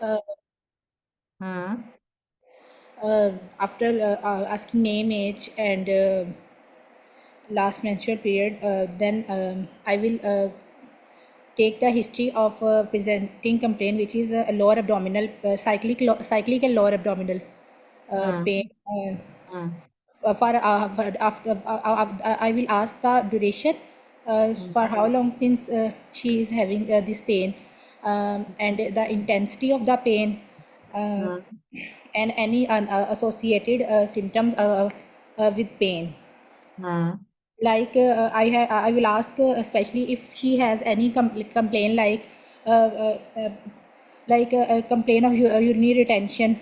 uh, Hmm. after asking name, age, and last menstrual period, then I will take the history of presenting complaint, which is a lower abdominal cyclic and lower abdominal pain. Hmm. Hmm. I will ask the duration, Hmm. for how long since she is having this pain, and the intensity of the pain, uh, Hmm. and any associated symptoms with pain. Hmm. Like I will ask, especially if she has any complaint, uh, uh, like a complaint of urinary retention,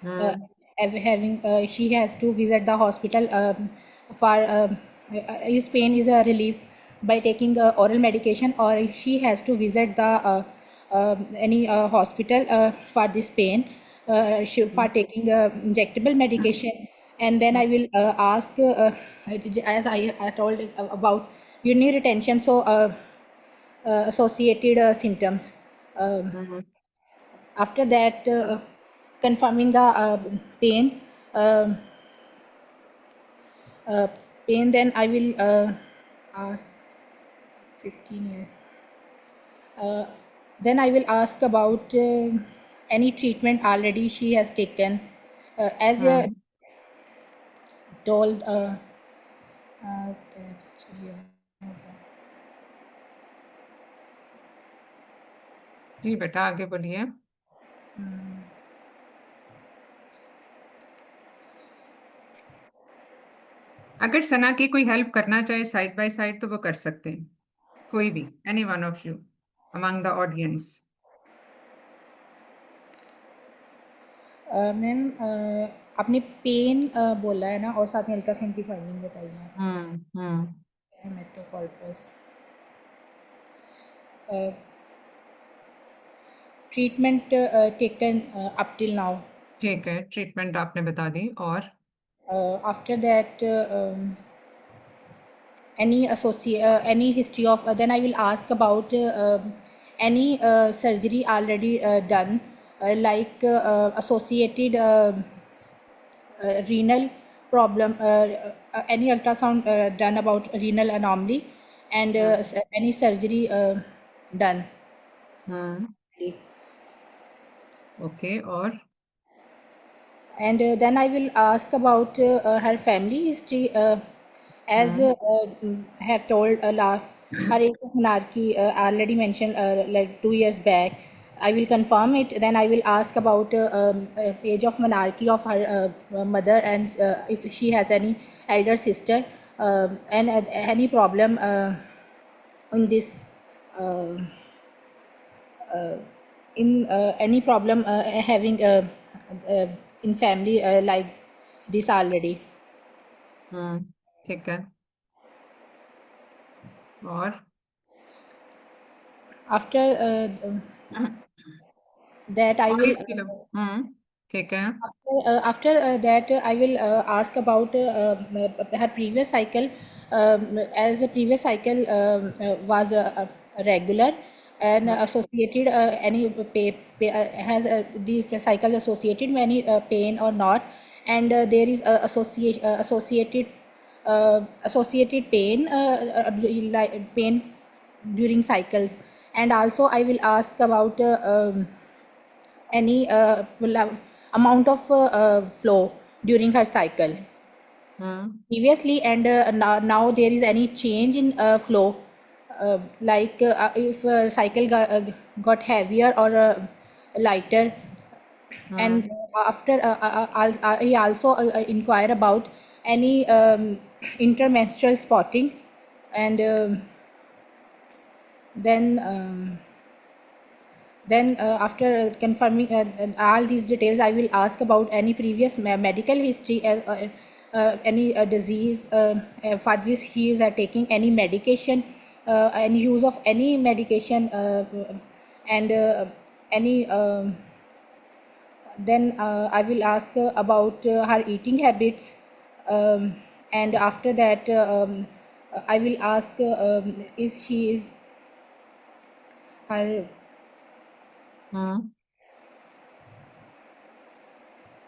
uh, Hmm. having she has to visit the hospital for his pain is relieved by taking oral medication, or she has to visit the any hospital for this pain, for taking injectable medication. And then I will ask, as I told about urinary retention, so associated symptoms. Um Hmm. After that, confirming the pain, um uh, then I will ask 15 years. Uh, then I will ask about any treatment already she has taken. As you Hmm. told, जी बेटा आगे बोलिए। अगर सना की कोई help करना चाहे side by side तो वो कर सकते हैं, कोई भी, any one of you among the audience. Ma'am, आपने पेन बोला है ना, और साथ में अल्ट्रासाउंड की फाइंडिंग बताई हम्म। हम्म। है, मेट्रोकॉर्पस treatment taken up till now. ठीक है, ट्रीटमेंट आपने बता दी। और After that, any history of, then I will ask about any surgery already done, associated renal problem, any ultrasound done about renal anomaly, and any surgery done. Hmm. Okay. और And then I will ask about her family history, as hmm. have told her age of monarchy already mentioned like 2 years back. I will confirm it. Then I will ask about age of monarchy of her mother, and if she has any elder sister, and any problem in this. Uh, in any problem having uh, in family like this already. हम्म। ठीक है। और After that I और will इसके अलावा ठीक है। after that I will ask about her previous cycle, as the previous cycle was regular and associated any has these cycles associated many pain or not, and there is associated pain, like pain during cycles. And also I will ask about any amount of flow during her cycle hmm. previously, and now there is any change in flow, if cycle got heavier or lighter. And hmm. after I also inquire about any intermenstrual spotting. And then after confirming all these details, I will ask about any previous medical history, any disease for which he is taking any medication, any use of any medication, and any. Then I will ask about her eating habits, um, and after that, I will ask, is she is her hmm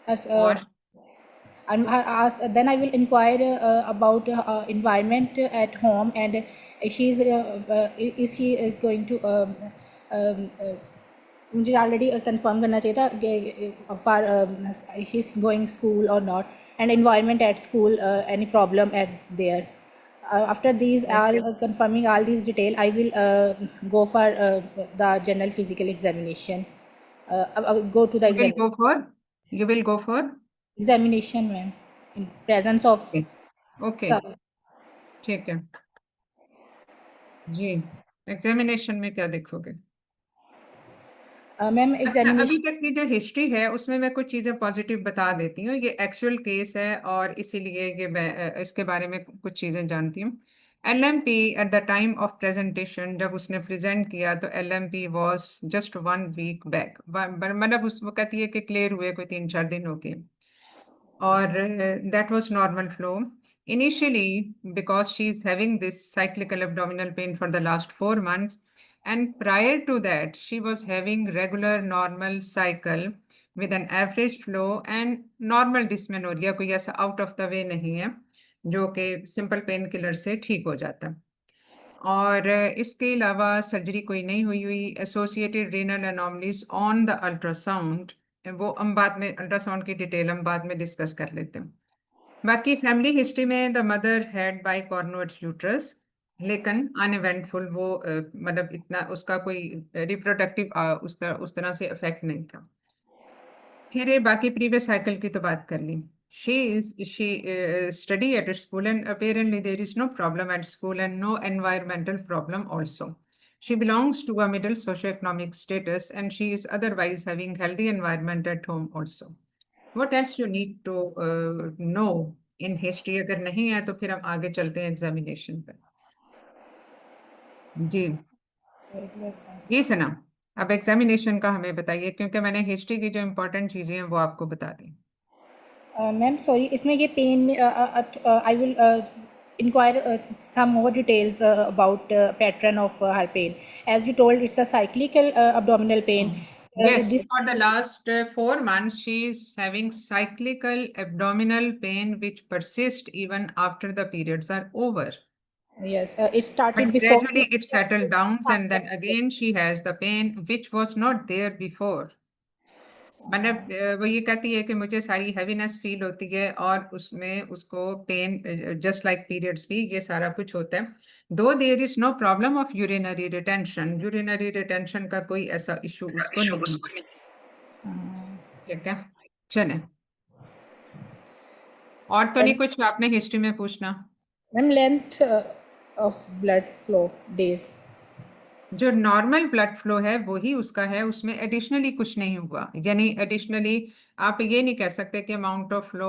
As, और then I will inquire about environment at home, and she's is she is going to मुझे already confirm करना चाहिए था कि for she is going school और not and environment at school any problem at there after these all confirming all these detail I will go for the general physical examination. I will go to the you will go for you will go for examination ma'am in presence of okay some ठीक है जी examination में क्या देखोगे ma'am अच्छा अभी examination. तक की जो हिस्ट्री है उसमें मैं कुछ चीजें पॉजिटिव बता देती हूँ ये एक्चुअल केस है और इसीलिए ये मैं इसके बारे में कुछ चीजें जानती हूँ LMP at the time of presentation जब उसने प्रेजेंट किया तो LMP was just 1 week back मतलब उस वक्त ये कि क्लियर हुए कोई 3-4 दिन हो गए or that was normal flow. Initially, because she is having this cyclical abdominal pain for the last 4 months, and prior to that, she was having regular normal cycle with an average flow and normal dysmenorrhea, कोई ऐसा out of the way नहीं है जो कि simple pain killer से ठीक हो जाता और इसके अलावा सर्जरी कोई नहीं हुई associated renal anomalies on the ultrasound वो हम बाद में अल्ट्रासाउंड की डिटेल हम बाद में डिस्कस कर लेते हैं बाकी फैमिली हिस्ट्री में the mother had bicornuate uterus लेकिन अनइवेंटफुल वो मतलब इतना उसका कोई रिप्रोडक्टिव उस तरह से इफेक्ट नहीं था फिर ये बाकी प्रीवियस साइकिल की तो बात कर ली she study at school and apparently there is no problem at school and no environmental problem also. She belongs to a middle socioeconomic status and she is otherwise having healthy environment at home also. What else you need to know in history? अगर नहीं है तो फिर हम आगे चलते हैं examination पर जी जी सना अब एग्जामिनेशन का हमें बताइए क्योंकि मैंने हिस्ट्री की जो इम्पोर्टेंट चीजें हैं वो आपको बता दी मैम सॉरी इसमें ये पेन में I will inquire some more details about pattern of her pain. As you told, it's a cyclical abdominal pain. Yes, This for the last 4 months, she is having cyclical abdominal pain which persists even after the periods are over. yes, it started But before. gradually it settled down and then again she has the pain which was not there before. मतलब वो ये कहती है कि मुझे सारी heaviness feel होती है और उसमें उसको पेन जस्ट लाइक पीरियड्स भी ये सारा कुछ होता है दो there is no problem of urinary retention का कोई ऐसा इशू उसको नहीं ठीक है चले और तो नहीं कुछ आपने हिस्ट्री में पूछना Ma'am, length of blood flow days. जो नॉर्मल ब्लड फ्लो है वही उसका है उसमें एडिशनली कुछ नहीं हुआ यानी एडिशनली आप ये नहीं कह सकते कि amount of flow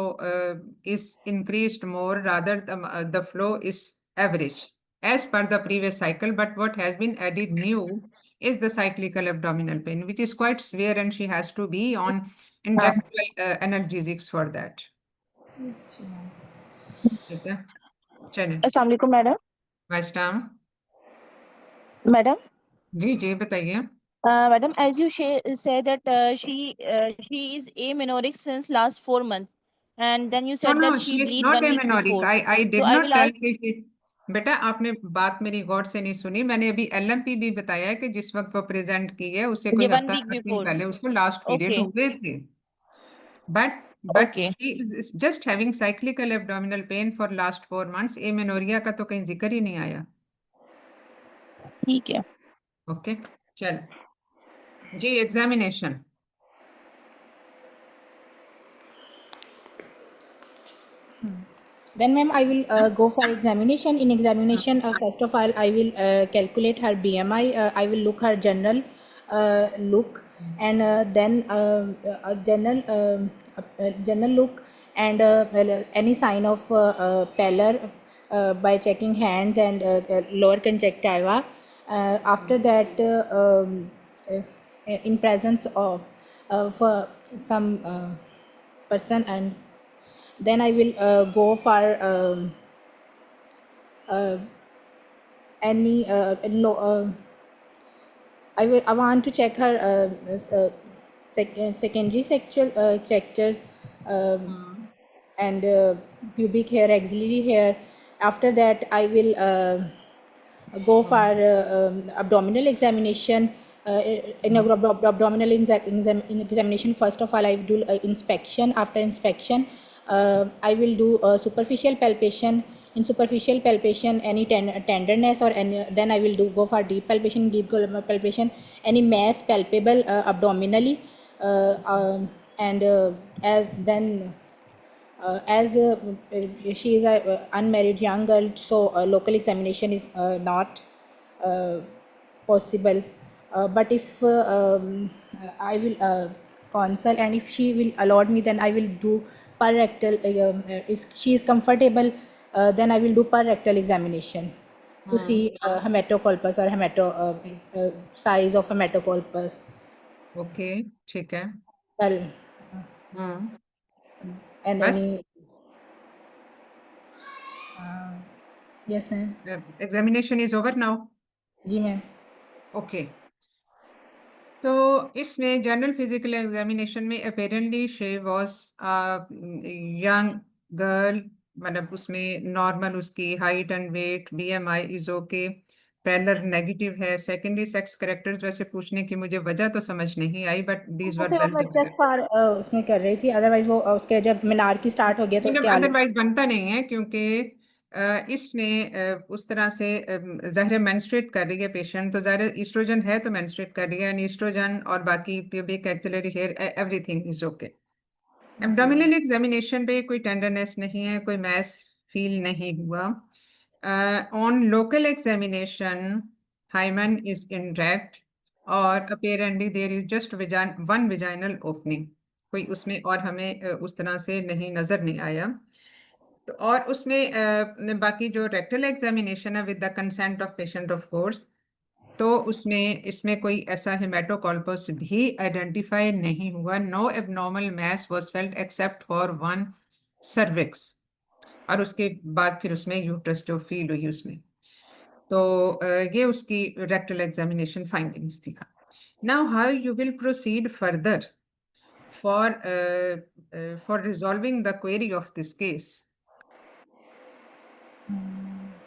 is increased more rather the flow is average as per the previous cycle but what has been added new is the cyclical abdominal pain which is quite severe and she has to be on injectable analgesics for that ठीक है चलिए अस्सलाम वालेकुम madam वाइस्टाम madam जी जी बताइए madam, as you said that she is amenorrheic since last 4 months, and then you No, said no, that she she is bleed not 1 week amenorrheic. before. I So did I not will tell ask. कि बेटा आपने बात मेरी गौर से नहीं सुनी मैंने अभी एलएमपी भी बताया है कि जिस वक्त वो प्रेजेंट की है उससे कोई ये 1 हफ्ता week 10 दिन before. पहले उसको लास्ट पीरियड Okay, हुए थे but okay, she is just having cyclical abdominal pain for last 4 months amenorrhoea का तो कहीं जिक्र ही नहीं आया ठीक है. ओके चल जी examination Then, ma'am, I will go for examination. In examination, first of all, I will calculate her BMI. I will look her general look, and then general look, and well, any sign of pallor by checking hands and lower conjunctiva. After that, in presence of some person, and then I will go for any I want to check her secondary sexual characters, and pubic hair, axillary hair. After that, I will go for abdominal examination. In abdominal examination, first of all, I will do inspection. After inspection, I will do superficial palpation. In superficial palpation, any tenderness or any, then I will go for deep palpation. Palpation, any mass palpable abdominally, and as then as she is a unmarried young girl, so local examination is not uh, possible. But if I will consult, and if she will allot me, then I will do per rectal. Is she is comfortable, then I will do per rectal examination to see hematocolpus or size of hematocolpus. Okay, ठीक है। Well, hmm, and बस any yes ma'am. Examination is over now. जी ma'am. Okay, तो इसमें general physical examination में apparently she was young girl, मतलब उसमें normal उसकी height and weight, BMI is okay, pallor negative है, सेकेंडरी सेक्स कैरेक्टर्स वैसे पूछने की मुझे वजह तो समझ नहीं आई, बट दीज वर वैसे वो वेल मैं जस्ट फॉर उसमें कर रही थी, अदरवाइज वो उसके जब मीनार की स्टार्ट हो गया तो उसके आलू। अदरवाइज बनता नहीं है, क्योंकि इसमें उस तरह से ज़ाहिर मेंस्ट्रुएट कर रही है पेशेंट, तो ज़ाहिर ईस्ट्रोजन है तो मेंस्ट्रुएट कर रही है, एंड ईस्ट्रोजन और बाकी pubic axillary hair everything is okay. Abdominal examination पे कोई टेंडरनेस नहीं है, कोई मैस फील नहीं हुआ। On local examination hymen is intact, और apparently there is just one vaginal opening, कोई उसमें और हमें उस तरह से नहीं नजर नहीं आया। तो और उसमें बाकी जो रेक्टल एग्जामिनेशन है with the consent of patient of course, तो उसमें इसमें कोई ऐसा हेमेटोकॉल्पस भी आइडेंटिफाई नहीं हुआ। No abnormal mass was felt except for one cervix, और उसके बाद फिर उसमें यूट्रस जो फील हुई उसमें। तो ये उसकी रेक्टल एग्जामिनेशन फाइंडिंग्स थी। Now how you will proceed further for resolving the query of this case?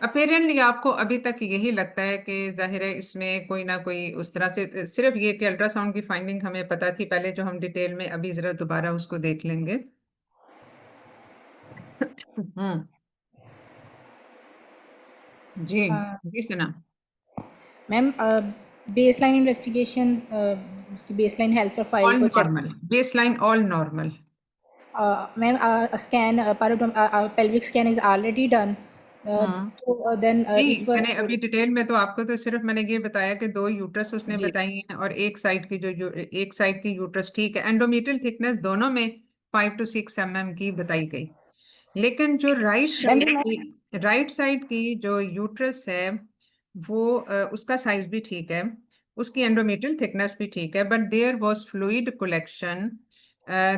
Apparently आपको अभी तक यही लगता है कि जाहिर है इसमें कोई ना कोई उस तरह से, सिर्फ ये कि अल्ट्रासाउंड की फाइंडिंग हमें पता थी पहले, जो हम डिटेल में अभी जरा दोबारा उसको देख लेंगे। जी, जी सुना। मैम बेसलाइन इन्वेस्टिगेशन, उसकी बेसलाइन हेल्थ प्रोफाइल ऑल को check. Normal, baseline all normal. Ma'am scan pelvic scan is already done, so then नहीं, if मैंने अभी डिटेल में तो आपको तो सिर्फ मैंने ये बताया कि 2 यूट्रस उसने जी बताई हैं, और एक साइड की एक साइड की यूट्रस ठीक है, एंडोमेट्रियल थिकनेस दोनों में 5 to 6 mm की बताई गई। लेकिन जो मैम राइट साइड की जो यूट्रस है वो उसका साइज भी ठीक है, उसकी एंडोमेट्रियल थिकनेस भी ठीक है, but there was fluid collection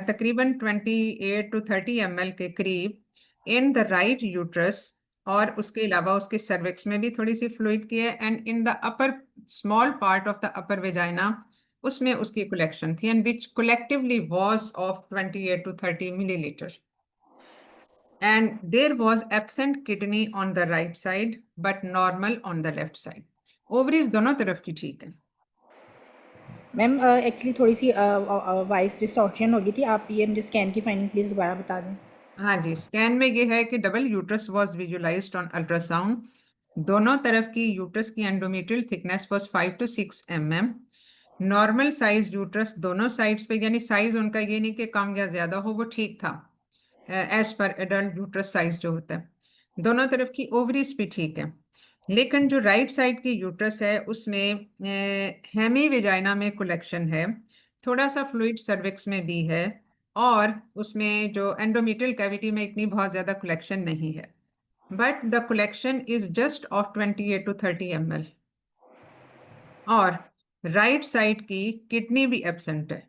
तकरीबन 28 to 30 ml के करीब इन द राइट यूट्रस, और उसके अलावा उसके सर्विक्स में भी थोड़ी सी फ्लूइड की है, and in the upper small part of the upper vagina उसमें उसकी कलेक्शन थी, and which collectively was of 28 to 30 milliliter, and there was absent kidney on the right side but normal on the left side. Ovaries दोनों तरफ की ठीक है। Ma'am actually थोड़ी सी voice distortion हो गई थी, आप ये मुझे स्कैन की फाइंडिंग प्लीज़ दोबारा बता दें। हाँ जी, स्कैन में ये है कि double uterus was visualised on ultrasound, दोनों तरफ की यूट्रस की endometrial thickness was 5 to 6 mm, normal size uterus दोनों साइड्स पे, यानी साइज उनका ये नहीं कि कम या ज्यादा हो, वो ठीक था as per adult uterus size जो होता है। दोनों तरफ की ओवरीज भी ठीक है, लेकिन जो राइट साइड की यूट्रस है उसमें हेमी वेजाइना में कलेक्शन है, थोड़ा सा फ्लूइड सर्विक्स में भी है, और उसमें जो एंडोमेट्रियल कैविटी में इतनी बहुत ज्यादा कलेक्शन नहीं है, but the collection is just of 28 to 30 ml, और राइट साइड की किडनी भी एब्सेंट है,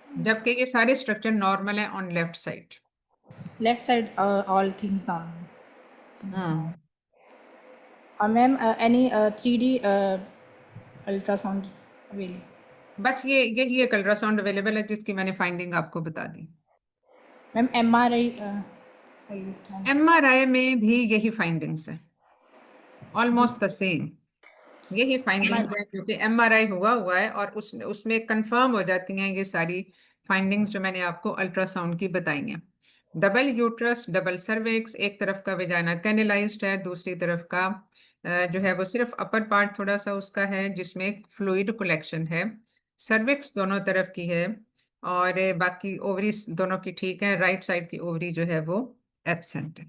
जबकि ये सारे स्ट्रक्चर नॉर्मल है on left side. Left side all things normal. Hmm, और ma'am any 3D ultrasound available. बस यही एक अल्ट्रासाउंड अवेलेबल है जिसकी मैंने फाइंडिंग आपको बता दी। Ma'am MRI used on. MRI में भी यही फाइंडिंग्स है, ऑलमोस्ट द सेम। यही फाइंडिंग्स है क्योंकि MRI हुआ है और उसमें कंफर्म हो जाती हैं ये सारी फाइंडिंग्स जो मैंने आपको अल्ट्रासाउंड की बताई हैं। डबल यूट्रस, डबल सर्विक्स, एक तरफ का वेजाइना कैनेलाइज्ड है, दूसरी तरफ का जो है वो सिर्फ अपर पार्ट थोड़ा सा उसका है जिसमें फ्लूइड कलेक्शन है। सर्विक्स दोनों तरफ की है और बाकी ओवरीज दोनों की ठीक है। राइट साइड की ओवरी जो है वो एब्सेंट है।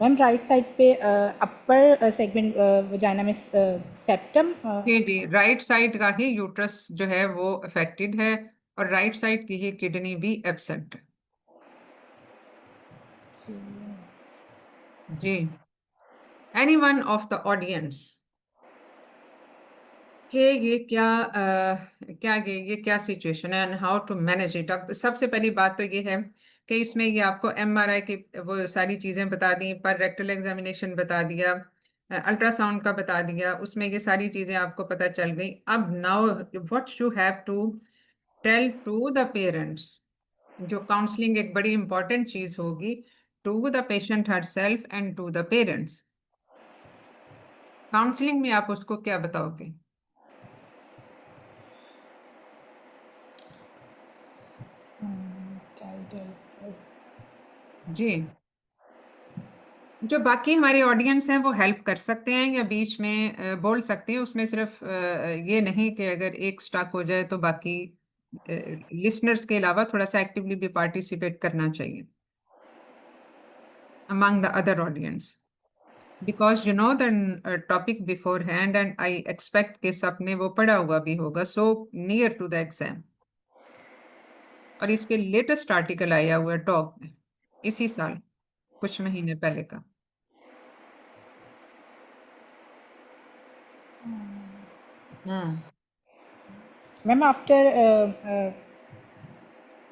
मैम राइट साइड पे अपर सेगमेंट वजाइना में सेप्टम. जी जी, राइट साइड का ही यूट्रस जो है वो अफेक्टेड है और राइट साइड की ही किडनी भी एब्सेंट है। जी, एनीवन ऑफ द ऑडियंस कि ये क्या सिचुएशन है and how to manage it. अब सबसे पहली बात तो ये है कि इसमें ये आपको MRI की वो सारी चीज़ें बता दी, पर रेक्टल एग्जामिनेशन बता दिया, अल्ट्रासाउंड का बता दिया, उसमें ये सारी चीज़ें आपको पता चल गई। अब now what you have to tell to the parents, जो काउंसलिंग एक बड़ी इंपॉर्टेंट चीज़ होगी, to the patient herself and to the parents. Counselling में आप उसको क्या बताओगे? जी, जो बाकी हमारे ऑडियंस हैं वो हेल्प कर सकते हैं या बीच में बोल सकते हैं, उसमें सिर्फ ये नहीं कि अगर एक स्टक हो जाए तो बाकी लिसनर्स के अलावा थोड़ा सा एक्टिवली भी पार्टिसिपेट करना चाहिए among the other audience, because you know the topic beforehand and I expect कि सबने वो पढ़ा हुआ भी होगा so near to the exam। और इस पे लेटेस्ट आर्टिकल आया हुआ है टॉप में इसी साल कुछ महीने पहले का। मैम आफ्टर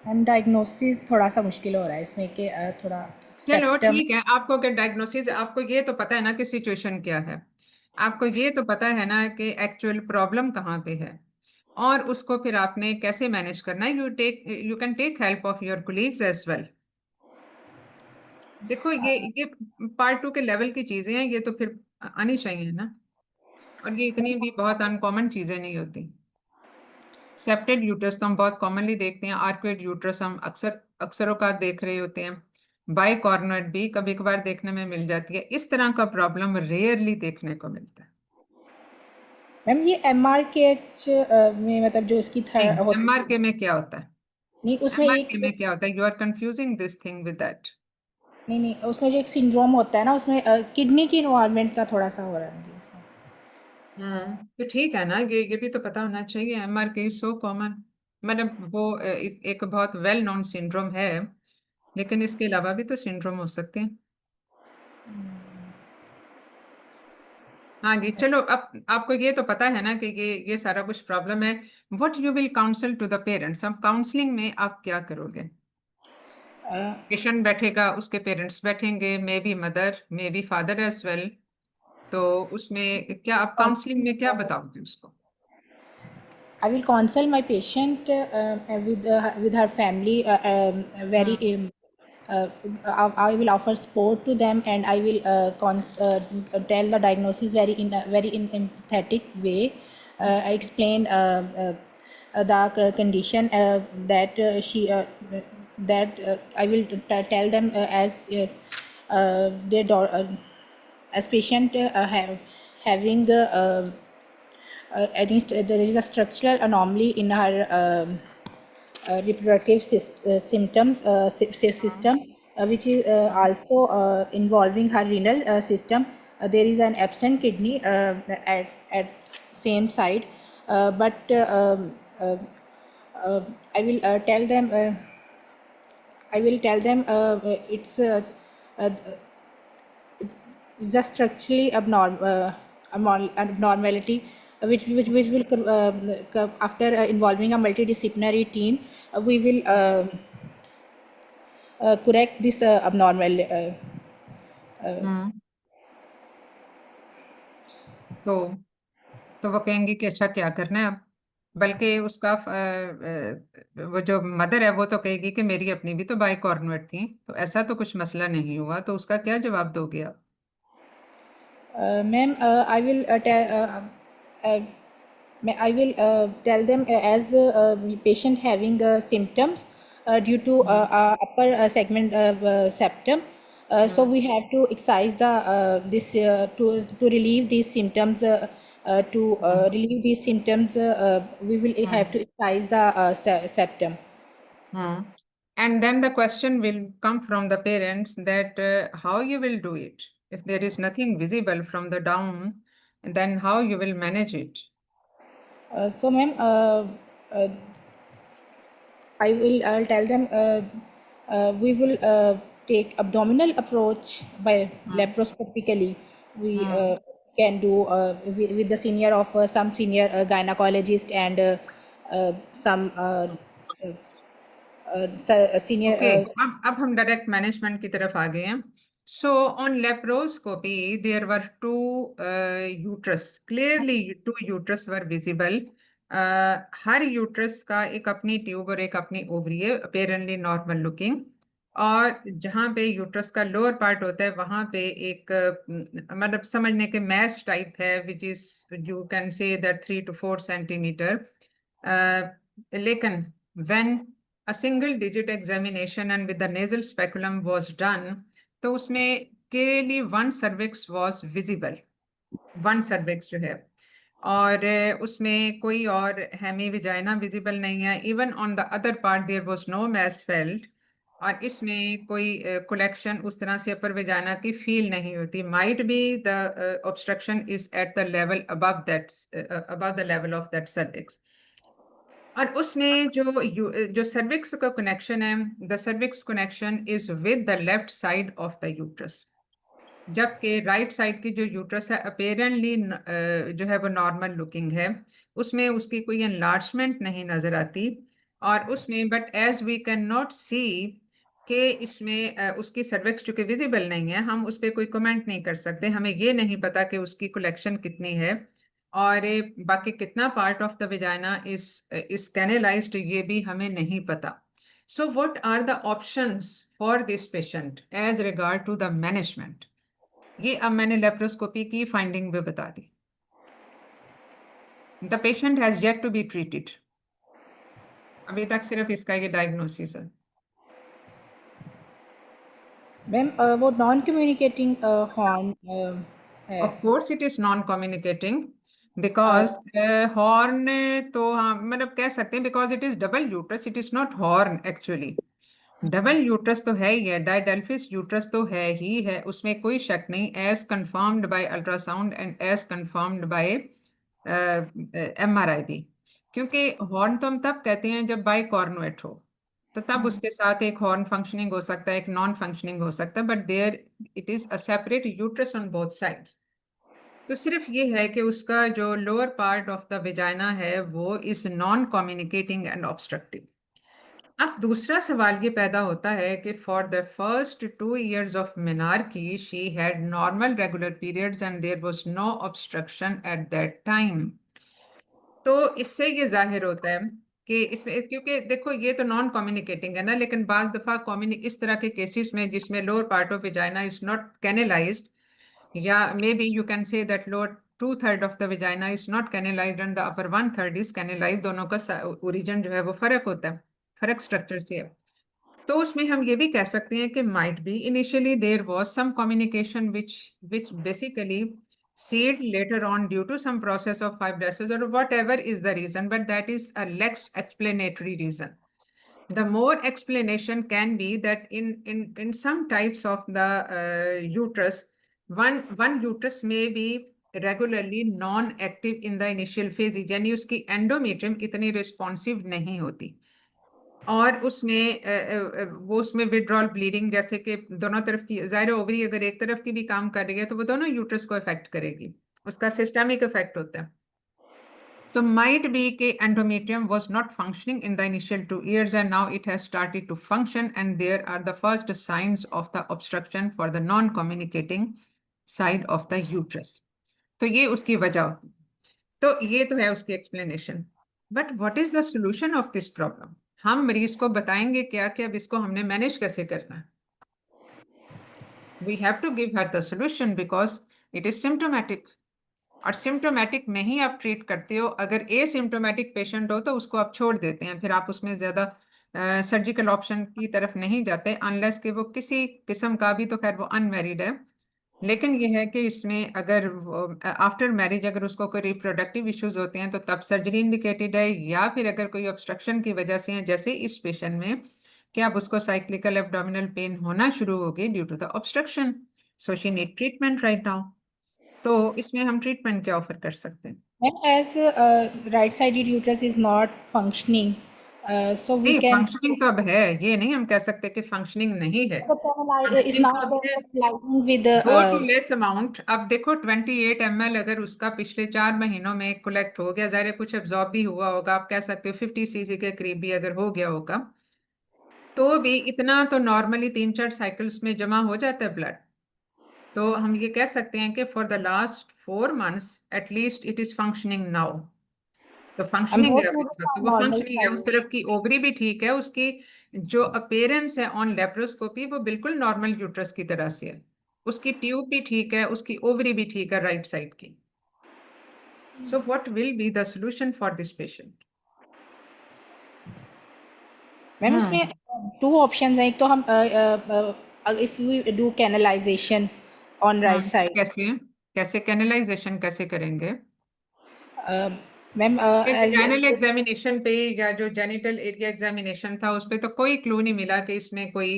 मैम डायग्नोसिस थोड़ा सा मुश्किल हो रहा है इसमें कि थोड़ा चलो सेप्टम. ठीक है, आपको अगर डायग्नोसिस, आपको ये तो पता है ना कि सिचुएशन क्या है, आपको ये तो पता है ना कि एक्चुअल प्रॉब्लम कहाँ पे है और उसको फिर आपने कैसे मैनेज करना है। You can take help of your colleagues as well. देखो ये पार्ट 2 के लेवल की चीजें हैं, ये तो फिर आनी चाहिए ना, और ये इतनी भी बहुत अनकॉमन चीजें नहीं होती। सेप्टेड यूट्रस तो हम बहुत कॉमनली देखते हैं, आर्क्वेड यूट्रस हम अक्सरों का देख रहे होते हैं, बाई कॉर्नर भी कभी कभार देखने में मिल जाती है। इस तरह का प्रॉब्लम रेयरली देखने को मिलता है। मैम ये MRKH में मतलब जो उसकी होती MRK में क्या होता है? नहीं उसमें एक MRK में क्या होता है? You are confusing this thing with that. नहीं उसमें जो एक सिंड्रोम होता है ना उसमें किडनी की इन्वॉल्वमेंट का थोड़ा सा हो रहा है मुझे इसमें. तो ठीक है ना, ये भी तो पता होना चाहिए। MRK इज सो कॉमन, मतलब वो एक बहुत वेल नोन सिंड्रोम है, लेकिन इसके अलावा भी तो सिंड्रोम हो सकते हैं। हाँ जी, चलो अब आपको ये तो पता है ना कि ये सारा कुछ प्रॉब्लम है। What you will counsel to the parents, अब काउंसलिंग में आप क्या करोगे? पेशेंट बैठेगा, उसके पेरेंट्स बैठेंगे, maybe mother, maybe father as well, तो उसमें क्या आप काउंसलिंग में क्या बताओगे उसको? I will counsel my patient with her family very uh, I will offer support to them and I will tell the diagnosis very in empathetic way. I explain the condition that she that I will tell them as their as patient having against there is a structural anomaly in her reproductive symptoms system which is also involving her renal system. There is an absent kidney at same side but I will tell them uh, it's just structurally abnormality which will after involving a multidisciplinary team we will correct this abnormal हम्म तो तो वो कहेंगी कि अच्छा क्या करना है अब, बल्कि उसका वो जो मदर है वो तो कहेगी कि मेरी अपनी भी तो बाई कॉर्नुएट थी, तो ऐसा तो कुछ मसला नहीं हुआ। तो उसका क्या जवाब दोगे आप? Ma'am, uh, I will tell them as patient having symptoms due to upper segment septum. So we have to excise the this to relieve these symptoms. To relieve these symptoms, we will have to excise the septum. Hmm. And then the question will come from the parents that how you will do it. If there is nothing visible from the down, then how you will manage it. So, ma'am, uh, I'll tell them we will take abdominal approach by laparoscopically. We can do with the senior of some senior gynecologist and some senior. Okay, अब हम direct management की तरफ आ गए हैं। So on laparoscopy there were two uterus, clearly two uterus were visible. हर uterus का एक अपनी ट्यूब और एक अपनी ओवरी है, अपेरेंटली नॉर्मल लुकिंग। और जहाँ पे यूट्रस का लोअर पार्ट होता है वहां पे एक मतलब समझने के मैस टाइप है, which is you can say that 3 to 4 centimetre. लेकिन when a single digit examination and with the nasal speculum was done, तो उसमें clearly one cervix was visible, one cervix जो है, और उसमें कोई और हेमी विजाइना विजिबल नहीं है। Even on the other part there was no mass felt, और इसमें कोई कलेक्शन उस तरह से अपर विजाइना की फील नहीं होती। Might be the obstruction is at the level above that, above the level of that cervix. और उसमें जो सर्विक्स का कनेक्शन है, the cervix connection is with the left side of the uterus, जबकि right side की जो uterus है apparently जो है वो नॉर्मल लुकिंग है, उसमें उसकी कोई एनलार्जमेंट नहीं नजर आती। और उसमें but as we can not see कि इसमें उसकी सर्विक्स चूंकि विजिबल नहीं है, हम उस पर कोई कमेंट नहीं कर सकते। हमें ये नहीं पता कि उसकी कलेक्शन कितनी है और बाकी कितना part of the vagina is canalized, ये भी हमें नहीं पता। So what are the options for this patient as regard to the management? ये अब मैंने लेप्रोस्कोपी की फाइंडिंग भी बता दी। The patient has yet to be treated, अभी तक सिर्फ इसका ये डायग्नोसिस है। मैम वो नॉन कम्युनिकेटिंग हॉर्न है। Of course it is non communicating because horn, तो हाँ मतलब कह सकते हैं because it is double uterus, it is not horn actually. Double uterus तो है ही है, डायडेल्फिस यूट्रस तो है ही है, उसमें कोई शक नहीं, as confirmed by ultrasound and as confirmed by MRI भी। क्योंकि हॉर्न तो हम तब कहते हैं जब बाई कॉर्नुएट हो, तो तब उसके साथ एक हॉर्न फंक्शनिंग हो सकता है, एक नॉन फंक्शनिंग हो सकता है, but there it is a separate uterus on both sides. तो सिर्फ ये है कि उसका जो lower part of the vagina है वो is non communicating and obstructive. अब दूसरा सवाल ये पैदा होता है कि for the first 2 years of menarche she had normal regular periods and there was no obstruction at that time. तो इससे ये जाहिर होता है कि इसमें, क्योंकि देखो ये तो नॉन कम्युनिकेटिंग है ना, लेकिन बाज दफा इस तरह के केसेस में जिसमें lower part of vagina is not canalized, या maybe you can say that lower 2/3 of the vagina is not canalized and the upper 1/3 is canalized, दोनों का ओरिजिन जो है वो फर्क होता है, फर्क स्ट्रक्चर से है। तो उसमें हम ये भी कह सकते हैं कि might be initially there was some communication which basically sealed later on due to some process of fibrosis or whatever is the reason, but that is a less explanatory reason. The more explanation can be that in some types of the uterus, one uterus may be regularly non-active in the initial phase, यानी उसकी endometrium इतनी responsive नहीं होती, और उसमें वो उसमें withdrawal bleeding, जैसे कि दोनों तरफ की जाहिर ओवरी अगर एक तरफ की भी काम कर रही है तो वो दोनों यूट्रस को इफेक्ट करेगी, उसका सिस्टमिक इफेक्ट होता है। तो माइट बी के endometrium was not functioning in the initial 2 years and now it has started to function and there are the first signs of the obstruction for the non communicating side of the uterus. तो ये उसकी वजह होती है। तो ये तो है उसकी explanation. But what is the solution of this problem? हम मरीज को बताएंगे क्या कि अब इसको हमने मैनेज कैसे करना है। We have to give her the solution because it is symptomatic. और सिम्टोमेटिक में ही आप ट्रीट करते हो। अगर एसिम्टोमेटिक पेशेंट हो तो उसको आप छोड़ देते हैं, फिर आप उसमें ज्यादा सर्जिकल ऑप्शन की तरफ नहीं जाते, अनलेस कि वो किसी किस्म का भी, तो खैर वो अनमैरिड है। लेकिन यह है कि इसमें अगर आफ्टर मैरिज अगर उसको कोई रिप्रोडक्टिव इश्यूज होते हैं तो तब सर्जरी इंडिकेटेड है, या फिर अगर कोई ऑब्स्ट्रक्शन की वजह से है जैसे इस पेशेंट में कि अब उसको साइक्लिकल एब्डोमिनल पेन होना शुरू हो गई due to the obstruction, so she need treatment right now. तो इसमें हम ट्रीटमेंट क्या ऑफर कर सकते हैं? Ma'am, as right-sided uterus is not functioning, so we नहीं, can फंक्शनिंग तो अब है, ये नहीं हम कह सकते कि फंक्शनिंग नहीं है। is फंक्शनिंग now तो अब है। analyzing with go to less amount. अब देखो 28 ml अगर उसका पिछले 4 महीनों में कलेक्ट हो गया, जाहिर है कुछ एब्जॉर्ब भी हुआ होगा, आप कह सकते हो 50 cc के करीब भी अगर हो गया होगा, तो भी इतना तो नॉर्मली 3-4 साइकिल्स में जमा हो जाता है ब्लड। तो हम ये कह सकते हैं कि for the last 4 months at least it is functioning now. तो and फंक्शनिंग both है अब इस uterus वक्त, are वो normal फंक्शनिंग है, उस size. तरफ की ओवरी भी ठीक है, उसकी जो अपीयरेंस है ऑन लेप्रोस्कोपी वो बिल्कुल नॉर्मल यूट्रस की तरह से है, उसकी ट्यूब भी ठीक है, उसकी ओवरी भी ठीक है राइट साइड की। So what will be the solution for this patient? Ma'am इसमें टू ऑप्शंस हैं, एक तो हम if we do canalisation on right side, कैसे कैसे कैनलाइजेशन कैसे करेंगे? मैम एज वैजाइनल एग्जामिनेशन पे या जो जेनिटल एरिया एग्जामिनेशन था उस पे तो कोई क्लू नहीं मिला कि इसमें कोई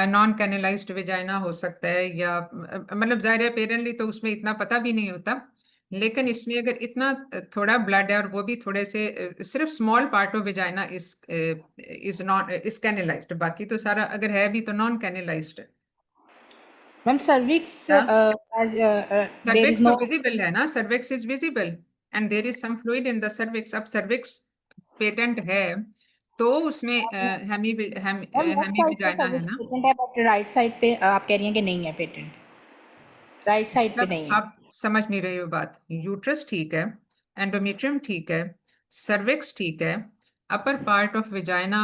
नॉन कैनलाइज्ड वेजाइना हो सकता है, या मतलब जाहिर है पेरेंटली तो उसमें इतना पता भी नहीं होता। लेकिन इसमें अगर इतना थोड़ा ब्लड है और वो भी थोड़े से सिर्फ small part of vagina is non is canalized, बाकी तो सारा अगर है भी तो नॉन कैनलाइज्ड है। Ma'am cervix as there is cervix तो नो, विजिबल है ना, cervix is visible and there is some fluid in the cervix. अब सर्विक्स पेटेंट है तो उसमें मैम लेफ्ट हेमी साइड पे विजाइना है सर्विक्स ना। पेटेंट है बट राइट साइड पे आप कह रही हैं कि नहीं है पेटेंट, राइट साइड पे तब नहीं है। आप समझ नहीं रहे हो बात। यूट्रस ठीक है, एंडोमेट्रियम ठीक है, सर्विक्स ठीक है, अपर पार्ट ऑफ विजाइना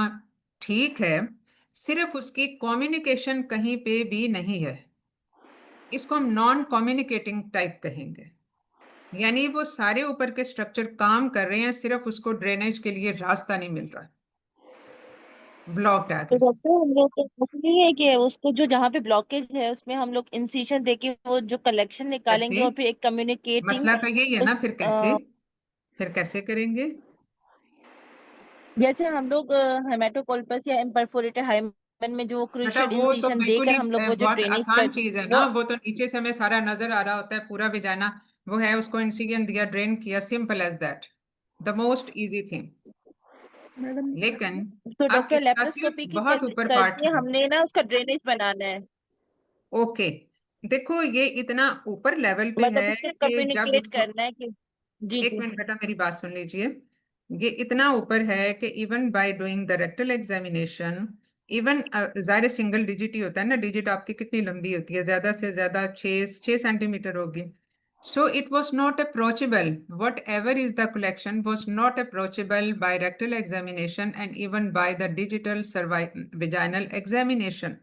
ठीक है, सिर्फ उसकी कम्युनिकेशन कहीं पे भी नहीं है। इसको हम नॉन कम्युनिकेटिंग टाइप कहेंगे, यानी वो सारे ऊपर के स्ट्रक्चर काम कर रहे हैं, सिर्फ उसको ड्रेनेज के लिए रास्ता नहीं मिल रहा है, ब्लॉक्ड है तो आगे से। डॉक्टर हम लोग तो इसलिए है कि उसको जो जहाँ पे ब्लॉकेज है उसमें हम लोग इंसिशन देके वो जो कलेक्शन निकालेंगे कैसे? और फिर एक कम्युनिकेटिंग मसला तो यही है उस ना, फिर कैसे करेंगे? जैसे हम लोग हेमाटोकोल्पस या इम्परफोरेटेड हाइमन में जो बेटा क्रूशियल वो तो इंसिशन बिल्कुल देकर ही हम लोग वो जो बहुत ड्रेनेज आसान कर चीज है वो ना, वो तो नीचे से हमें सारा नजर आ रहा होता है पूरा विजाइना, वो है, उसको इंसिजन दिया, ड्रेन किया, simple as that, the most easy thing. Madam लेकिन तो अब डॉक्टर इसका सिर्फ लेप्रोस्कोपी की बहुत ऊपर पार्ट करके है। हमने ना उसका ड्रेनेज बनाना है, ओके, देखो ये इतना ऊपर लेवल पे मतलब है उससे कि जब कम्युनिकेट उसको, करना है कि जी एक जी। मिनट बेटा मेरी बात सुन लीजिए। ये इतना ऊपर है कि even by doing the rectal examination, even जाहिर सिंगल डिजिट ही होता है ना, डिजिट आपकी कितनी लंबी होती है, ज्यादा से ज्यादा 6 सेंटीमीटर होगी। So it was not approachable, whatever is the collection was not approachable by rectal examination and even by the digital vaginal examination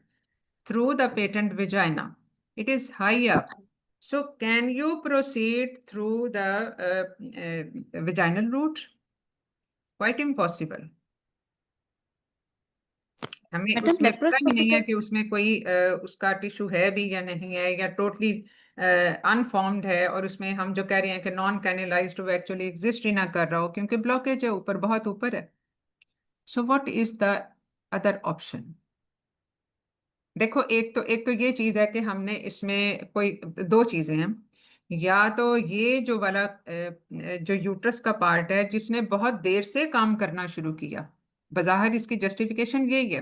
through the patent vagina. It is high up. So, can you proceed through the vaginal route? Quite impossible. हमें madam उसमें पता भी laparoscopy नहीं का है कि उसमें कोई उसका टिश्यू है भी या नहीं है, या टोटली अनफॉर्म्ड है, और उसमें हम जो कह रहे हैं कि नॉन कैनलाइज्ड, वो एक्चुअली एग्जिस्ट ही ना कर रहा हो क्योंकि ब्लॉकेज है ऊपर, बहुत ऊपर है। So what is the other option? देखो एक तो ये चीज है कि हमने इसमें कोई दो चीजें हैं, या तो ये जो वाला जो यूट्रस का पार्ट है जिसने बहुत देर से काम करना शुरू किया, बज़ाहिर इसकी जस्टिफिकेशन यही है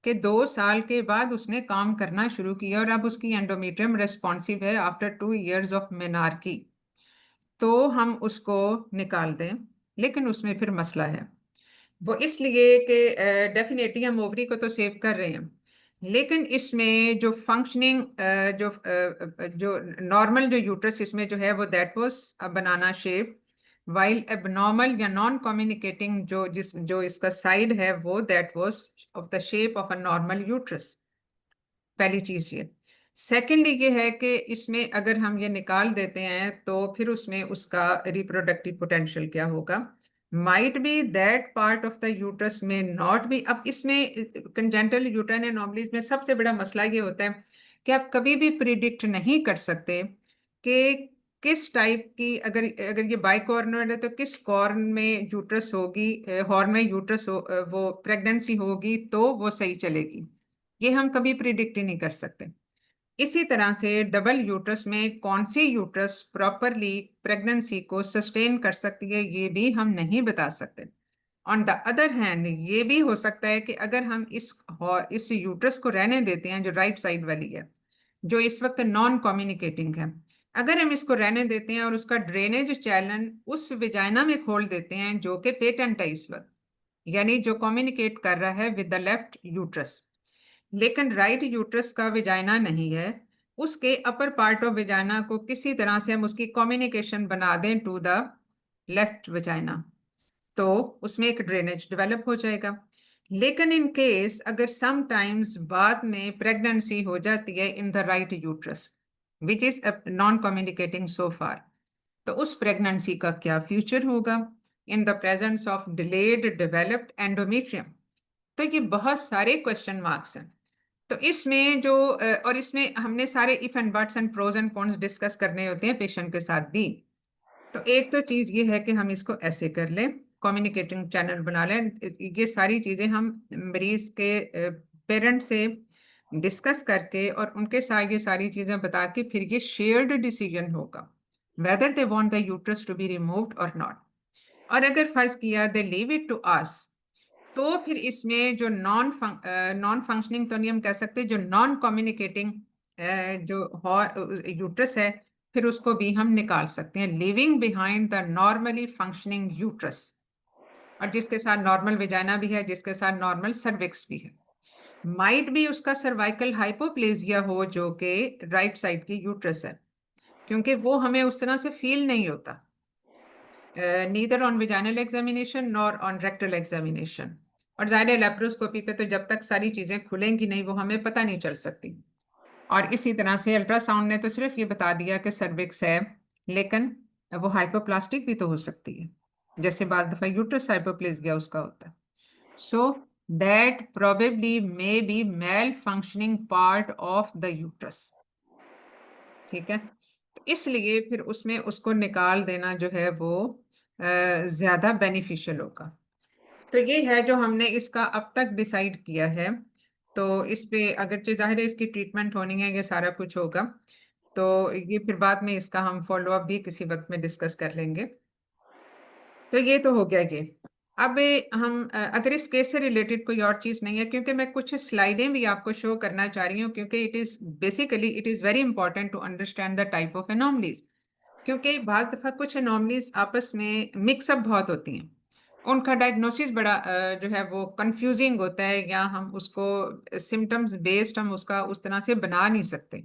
कि 2 साल के बाद उसने काम करना शुरू किया और अब उसकी एंडोमेट्रियम रेस्पॉन्सिव है आफ्टर 2 years ऑफ मेनार्की, तो हम उसको निकाल दें। लेकिन उसमें फिर मसला है, वो इसलिए कि डेफिनेटली हम ओवरी को तो सेव कर रहे हैं, लेकिन इसमें जो फंक्शनिंग जो नॉर्मल जो यूट्रस इसमें जो है वो that was a banana shape, while abnormal या नॉन कम्युनिकेटिंग जो इसका साइड है वो that was of the shape of a normal uterus. पहली चीज ये। सेकेंडली ये है कि इसमें अगर हम ये निकाल देते हैं तो फिर उसमें उसका रिप्रोडक्टिव पोटेंशियल क्या होगा। Might be that part of the uterus में नॉट बी। अब इसमें कंजेंटल यूट्राइन एनोमलीज में सबसे बड़ा मसला ये होता है कि आप कभी भी प्रिडिक्ट नहीं कर सकते कि किस टाइप की, अगर अगर ये बाइकॉर्नर है तो किस कॉर्न में यूट्रस होगी, हॉर्न में यूट्रस वो प्रेगनेंसी होगी तो वो सही चलेगी। ये हम कभी प्रिडिक्ट ही नहीं कर सकते। इसी तरह से डबल यूट्रस में कौन सी यूट्रस प्रॉपरली प्रेगनेंसी को सस्टेन कर सकती है ये भी हम नहीं बता सकते। ऑन द अदर हैंड ये भी हो सकता है कि अगर हम इस यूट्रस को रहने देते हैं जो राइट साइड वाली है, जो इस वक्त नॉन कम्युनिकेटिंग है, अगर हम इसको रहने देते हैं और उसका ड्रेनेज चैनल उस विजाइना में खोल देते हैं जो कि पेटेंट है इस वक्त, यानी जो कम्युनिकेट कर रहा है विद द लेफ्ट यूट्रस, लेकिन राइट यूट्रस का विजाइना नहीं है, उसके अपर पार्ट ऑफ विजाइना को किसी तरह से हम उसकी कम्युनिकेशन बना दें टू द लेफ्ट विजाइना, तो उसमें एक ड्रेनेज डेवलप हो जाएगा। लेकिन इन केस अगर समटाइम्स बाद में प्रेगनेंसी हो जाती है in the right uterus which is non communicating so far, तो उस प्रेगनेंसी का क्या फ्यूचर होगा in the presence of delayed developed endometrium. तो ये बहुत सारे क्वेश्चन मार्क्स हैं। तो इसमें जो और इसमें हमने सारे if and buts and pros and cons discuss करने होते हैं पेशेंट के साथ भी। तो एक तो चीज ये है कि हम इसको ऐसे कर लें, कम्युनिकेटिंग चैनल बना लें। ये सारी चीजें हम मरीज के पेरेंट से डिस्कस करके और उनके साथ ये सारी चीजें बता के फिर ये शेयर्ड डिसीजन होगा whether they want the uterus to be removed और नॉट। और अगर फर्ज किया they leave it to us, तो फिर इसमें जो नॉन फंक्शनिंग तो नहीं हम कह सकते, जो नॉन कम्युनिकेटिंग जो यूट्रस है फिर उसको भी हम निकाल सकते हैं, living behind the normally functioning uterus, और जिसके साथ नॉर्मल विजाइना भी है, जिसके साथ नॉर्मल सर्विक्स भी है। माइट भी उसका सर्वाइकल हाइपोप्लेजिया हो जो कि राइट साइड की यूट्रस है, क्योंकि वो हमें उस तरह से फील नहीं होता neither on vaginal examination nor on rectal examination. और ज़ाहिर है लेप्रोस्कोपी पे तो जब तक सारी चीज़ें खुलेंगी नहीं वो हमें पता नहीं चल सकती। और इसी तरह से अल्ट्रासाउंड ने तो सिर्फ ये बता दिया कि सर्विक्स है, लेकिन वो हाइपोप्लास्टिक भी तो हो सकती है, जैसे बाद दफा यूट्रस हाइपोप्लेजिया उसका होता है। So that probably may be malfunctioning part of the uterus. ठीक है, तो इसलिए फिर उसमें उसको निकाल देना जो है वो ज्यादा बेनिफिशियल होगा। तो ये है जो हमने इसका अब तक डिसाइड किया है। तो इस पे अगर जाहिर है इसकी ट्रीटमेंट होनी है, ये सारा कुछ होगा, तो ये फिर बाद में इसका हम फॉलो अप भी किसी वक्त में डिस्कस कर लेंगे। तो ये तो हो गया ये। अब हम अगर इस केस से रिलेटेड कोई और चीज़ नहीं है, क्योंकि मैं कुछ स्लाइडें भी आपको शो करना चाह रही हूँ, क्योंकि it is very important to understand the type of anomalies, क्योंकि बाज दफ़ा कुछ एनॉमलीज आपस में मिक्सअप बहुत होती हैं, उनका डायग्नोसिस बड़ा जो है वो कंफ्यूजिंग होता है, या हम उसको सिम्टम्स बेस्ड हम उसका उस तरह से बना नहीं सकते,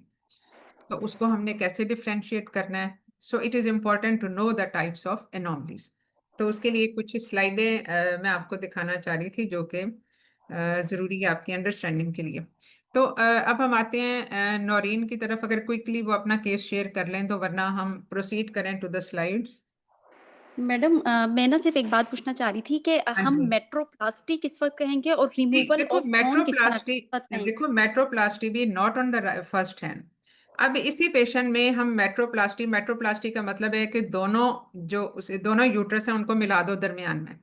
तो उसको हमने कैसे डिफ्रेंशिएट करना है। So it is important to know the types of anomalies. तो उसके लिए कुछ स्लाइडें मैं आपको दिखाना चाह रही थी जो कि ज़रूरी है आपकी अंडरस्टैंडिंग के लिए। तो अब हम आते हैं नौरीन की तरफ, अगर क्विकली वो अपना केस शेयर कर लें तो, वरना हम प्रोसीड करें टू द स्लाइड्स। मैडम मैं ना सिर्फ एक बात पूछना चाह रही थी कि हाँ हम जी। मेट्रोप्लास्टी किस वक्त कहेंगे और रिमूवल देखो ऑफ हॉर्न किस वक्त कहेंगे? मेट्रोप्लास्टी भी not on the first hand. अब इसी पेशेंट में हम मेट्रोप्लास्टी का मतलब है कि दोनों यूट्रस हैं उनको मिला दो दरमियान में,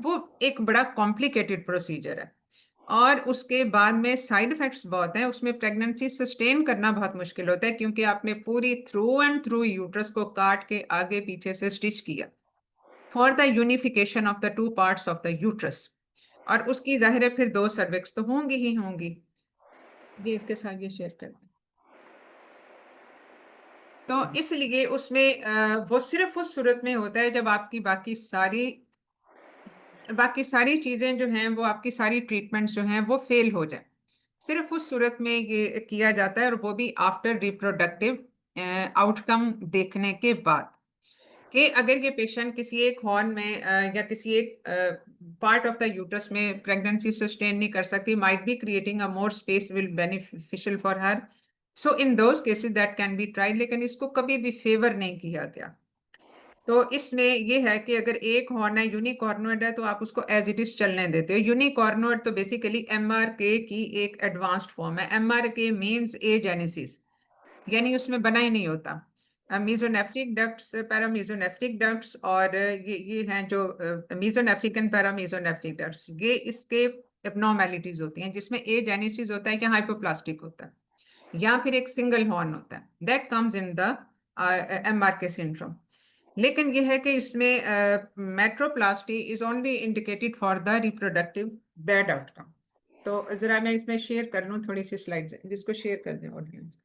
वो एक बड़ा कॉम्प्लिकेटेड प्रोसीजर है, और उसके बाद में साइड इफेक्ट्स बहुत हैं, उसमें प्रेगनेंसी सस्टेन करना बहुत मुश्किल होता है, क्योंकि आपने पूरी थ्रू एंड थ्रू यूट्रस को काट के आगे पीछे से स्टिच किया for the unification of the two parts of the uterus, और उसकी जाहिर है फिर 2 सर्विक्स तो होंगी ही होंगी। ये इसके साथ ये शेयर कर दें। तो इसलिए उसमें वो सिर्फ उस सूरत में होता है जब आपकी बाकी सारी चीजें जो हैं वो आपकी सारी ट्रीटमेंट जो हैं वो फेल हो जाए, सिर्फ उस सूरत में ये किया जाता है, और वो भी आफ्टर रिप्रोडक्टिव आउटकम देखने के बाद, कि अगर ये पेशेंट किसी एक हॉर्न में या किसी एक पार्ट ऑफ द यूट्रस में प्रेगनेंसी सस्टेन नहीं कर सकती, might be creating a more space will beneficial for her, so in those cases that can be tried, लेकिन इसको कभी भी फेवर नहीं किया गया। तो इसमें ये है कि अगर एक हॉर्न है यूनिकॉर्नोइड है तो आप उसको एज इट इज चलने देते हो। यूनिकॉर्नोइड तो बेसिकली एमआरके की एक एडवांस्ड फॉर्म है। एमआरके मींस एजेनेसिस, यानी उसमें बना ही नहीं होता। मीजोनेफ्रिक डक्ट्स, पैरामीजोनेफ्रिक डक्ट्स और ये हैं जो मीजोनेफ्रिक एंड पैरामीजोनेफ्रिक डक्ट्स, ये इसके एबनॉर्मेलिटीज होती हैं जिसमें एजेनेसिस होता है कि हाइपोप्लास्टिक होता है या फिर एक सिंगल हॉर्न होता है, that comes in the MRK syndrome. लेकिन यह है कि इसमें metroplasty is only indicated for the reproductive bad outcome. तो जरा मैं इसमें शेयर कर लूँ थोड़ी सी स्लाइड्स, जिसको शेयर कर दें ऑडियंस।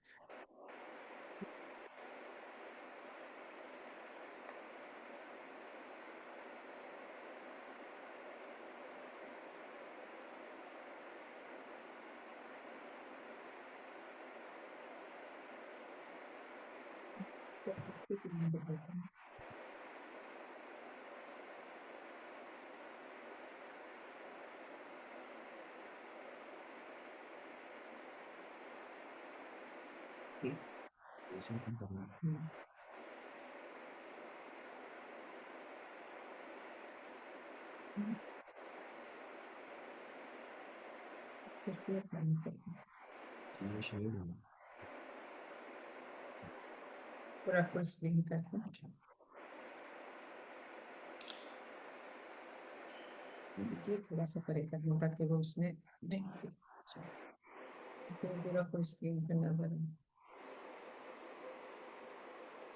पूरा फुल स्क्रीन करते हैं। ये थोड़ा सा परे कर लूँ ताकि वो उसमें पूरा फुल स्क्रीन पे नजर आए,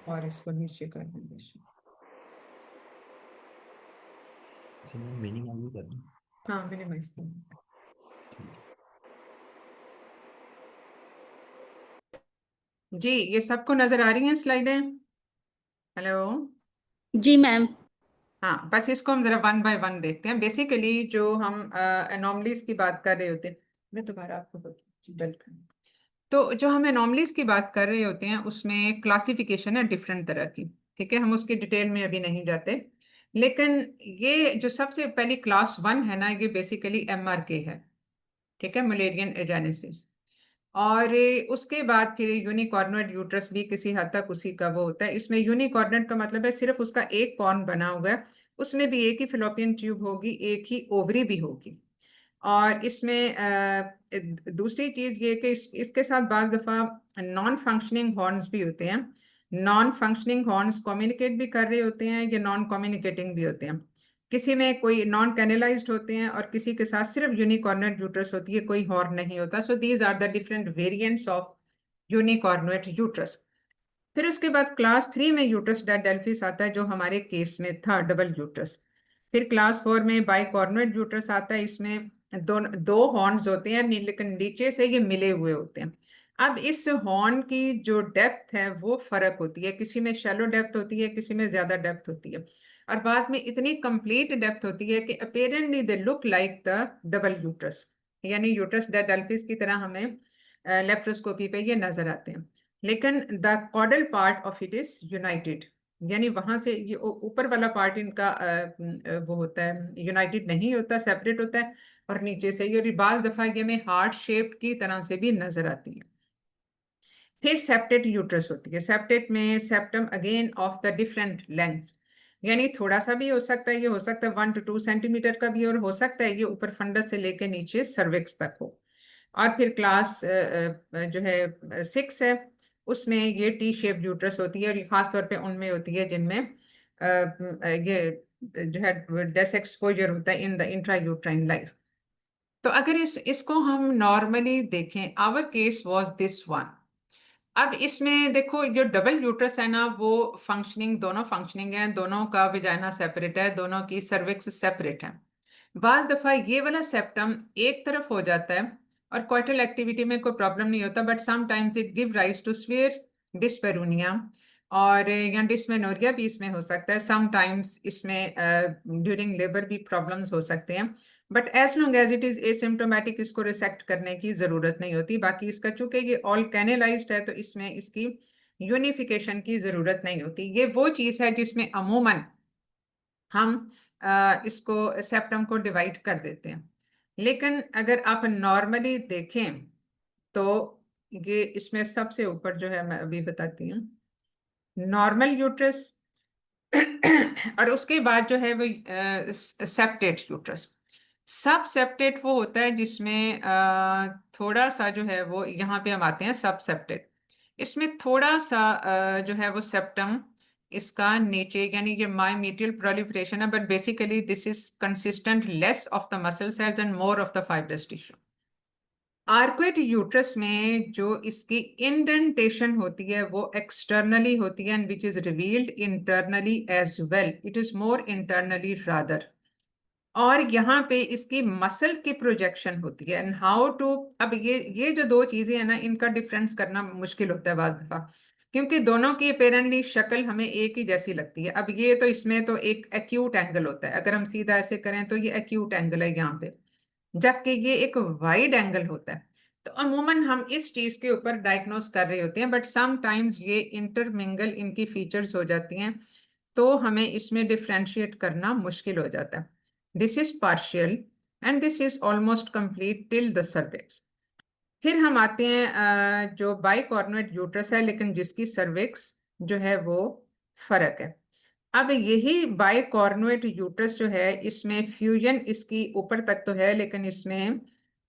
और इसको नीचे कर देंगे। मिनिमाइज कर दूं? हाँ मिनिमाइज कर। जी ये सबको नजर आ रही हैं स्लाइडें? हेलो? जी मैम। हाँ, बस इसको हम जरा वन बाय वन देखते हैं। बेसिकली जो हम एनॉमलीज की बात कर रहे होते हैं, मैं दोबारा आपको तो जो हम एनॉमलीज की बात कर रहे होते हैं उसमें क्लासिफिकेशन है डिफरेंट तरह की, ठीक है, हम उसकी डिटेल में अभी नहीं जाते। लेकिन ये जो सबसे पहली क्लास 1 है ना, ये बेसिकली एमआरके है, ठीक है, मलेरियन एजेनेसिस। और उसके बाद फिर यूनिकॉर्नोइड यूट्रस भी किसी हद तक उसी का वो होता है। इसमें यूनिकॉर्नोइड का मतलब है सिर्फ उसका एक कॉर्न बना हुआ है, उसमें भी एक ही फिलोपियन ट्यूब होगी, एक ही ओवरी भी होगी। और इसमें दूसरी चीज ये कि इसके साथ बाज दफा नॉन फंक्शनिंग हॉर्न्स भी होते हैं। नॉन फंक्शनिंग हॉर्न्स कम्युनिकेट भी कर रहे होते हैं, ये नॉन कम्युनिकेटिंग भी होते हैं। किसी में कोई नॉन कैनलाइज्ड होते हैं और किसी के साथ सिर्फ यूनिकॉर्नेट यूट्रस होती है, कोई हॉर्न नहीं होता। So these are the different variants of unicornuate uterus. फिर उसके बाद क्लास 3 में यूट्रस डेल्फिस आता है, जो हमारे केस में था डबल यूट्रस। फिर क्लास 4 में बाइकॉर्नेट यूट्रस आता है, इसमें दो हॉर्न्स होते हैं लेकिन नीचे से ये मिले हुए होते हैं। अब इस हॉर्न की जो डेप्थ है वो फर्क होती है, किसी में शैलो डेप्थ होती है, किसी में ज्यादा डेप्थ होती है, और बाद में इतनी कंप्लीट डेप्थ होती है कि apparently they look like the double uterus, यानी यूट्रस डेल्फिस की तरह हमें लेप्रोस्कोपी पे ये नजर आते हैं। लेकिन the caudal part of it is united, यानी वहां से ये ऊपर वाला पार्ट इनका वो होता है, यूनाइटेड नहीं होता, सेपरेट होता है। और नीचे से ये बाज दफा ये में हार्ट शेप की तरह से भी नजर आती है। फिर सेप्टेट यूट्रस होती है। सेप्टेट में septum again of the different lengths, यानी थोड़ा सा भी हो सकता है, ये हो सकता है 1 to 2 सेंटीमीटर का भी, और हो सकता है ये ऊपर फंडस से लेके नीचे सर्विक्स तक हो। और फिर क्लास जो है 6 है, उसमें ये टी शेप यूट्रस होती है, और खासतौर पे उनमें होती है जिनमें ये जो है डेस एक्सपोजर होता है इन द इंट्रायूट्राइन लाइफ। तो अगर इसको हम नॉर्मली देखें, our case was this one. अब इसमें देखो जो डबल यूट्रस है ना, वो फंक्शनिंग, दोनों फंक्शनिंग है, दोनों का विजाइना सेपरेट है, दोनों की सर्विक्स सेपरेट है। बाज दफा ये वाला सेप्टम एक तरफ हो जाता है और कोइटल एक्टिविटी में कोई प्रॉब्लम नहीं होता, but sometimes it give rise to severe dyspareunia, और या डिस्मेनोरिया भी इसमें हो सकता है। समटाइम्स इसमें ड्यूरिंग लेबर भी प्रॉब्लम्स हो सकते हैं, but as long as it is asymptomatic इसको रिसेक्ट करने की जरूरत नहीं होती। बाकी इसका चूंकि ये ऑल कैनेलाइज्ड है तो इसमें इसकी यूनिफिकेशन की जरूरत नहीं होती। ये वो चीज है जिसमें अमूमन हम इसको सेप्टम को डिवाइड कर देते हैं। लेकिन अगर आप नॉर्मली देखें तो ये इसमें सबसे ऊपर जो है मैं अभी बताती हूँ, नॉर्मल यूट्रस और उसके बाद जो है वो सेप्टेट यूट्रस। सब सेप्टेट वो होता है जिसमें थोड़ा सा जो है वो, यहाँ पे हम आते हैं सब सेप्टेट, इसमें थोड़ा सा जो है वो सेप्टम इसका नीचे, यानी ये मायोमीट्रियल प्रोलिफरेशन है, but basically this is consistent less of the muscle cells and more of the fibrous tissue. Arcuate uterus में जो इसकी इंडेंटेशन होती है वो एक्सटर्नली होती है and which is revealed internally as well, it is more internally rather. और यहाँ पे इसकी मसल की प्रोजेक्शन होती है एंड हाउ टू, अब ये जो दो चीजें हैं ना, इनका डिफरेंस करना मुश्किल होता है बाज दफा, क्योंकि दोनों की अपेरेंटली शक्ल हमें एक ही जैसी लगती है। अब ये तो इसमें तो एक एक्यूट एंगल होता है, अगर हम सीधा ऐसे करें तो ये एक्यूट एंगल है यहाँ पे, जबकि ये एक वाइड एंगल होता है। तो अमूमन हम इस चीज के ऊपर डायग्नोस कर रहे होते हैं, बट समटाइम्स ये इंटरमिंगल इनकी फीचर्स हो जाती हैं, तो हमें इसमें डिफ्रेंशिएट करना मुश्किल हो जाता है। This is partial and this is almost complete till the cervix. फिर हम आते हैं जो बाइकॉर्नुएट यूट्रस है, लेकिन जिसकी सर्विक्स जो है वो फर्क है। अब यही बाइकॉर्नुएट यूट्रस जो है, इसमें फ्यूजन इसकी ऊपर तक तो है, लेकिन इसमें